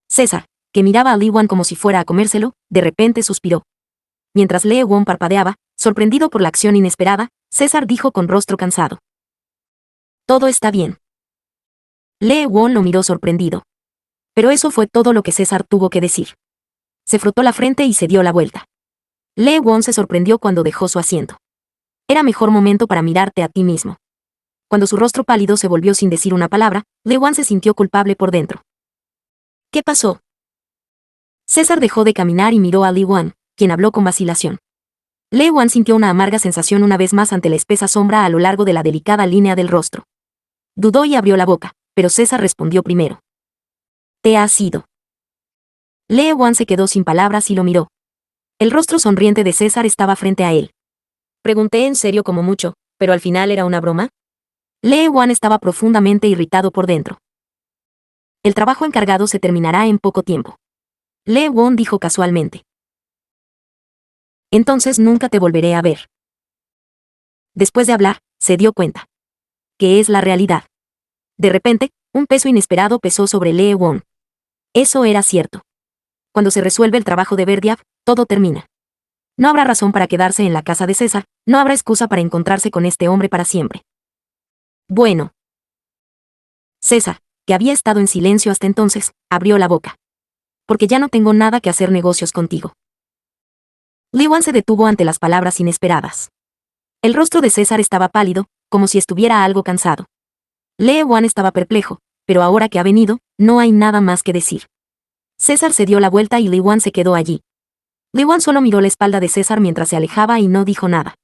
César, que miraba a Li Wan como si fuera a comérselo, de repente suspiró. Mientras Li Wan parpadeaba, sorprendido por la acción inesperada, César dijo con rostro cansado. Todo está bien. Li Wan lo miró sorprendido. Pero eso fue todo lo que César tuvo que decir. Se frotó la frente y se dio la vuelta. Li Wan se sorprendió cuando dejó su asiento. Era mejor momento para mirarte a ti mismo. Cuando su rostro pálido se volvió sin decir una palabra, Li Wan se sintió culpable por dentro. ¿Qué pasó? César dejó de caminar y miró a Li Wan, quien habló con vacilación. Li Wan sintió una amarga sensación una vez más ante la espesa sombra a lo largo de la delicada línea del rostro. Dudó y abrió la boca, pero César respondió primero. ¿Te has ido? Li Wan se quedó sin palabras y lo miró. El rostro sonriente de César estaba frente a él. Pregunté en serio como mucho, pero al final era una broma. Li Wan estaba profundamente irritado por dentro. El trabajo encargado se terminará en poco tiempo. Li Wan dijo casualmente. Entonces nunca te volveré a ver. Después de hablar, se dio cuenta. ¿Qué es la realidad? De repente, un peso inesperado pesó sobre Li Wan. Eso era cierto. Cuando se resuelve el trabajo de Berdiav, todo termina. No habrá razón para quedarse en la casa de César, no habrá excusa para encontrarse con este hombre para siempre. Bueno. César, que había estado en silencio hasta entonces, abrió la boca. Porque ya no tengo nada que hacer negocios contigo. Li Wan se detuvo ante las palabras inesperadas. El rostro de César estaba pálido, como si estuviera algo cansado. Li Wan estaba perplejo, pero ahora que ha venido, no hay nada más que decir. César se dio la vuelta y Li Wan se quedó allí. Lewin solo miró la espalda de César mientras se alejaba y no dijo nada.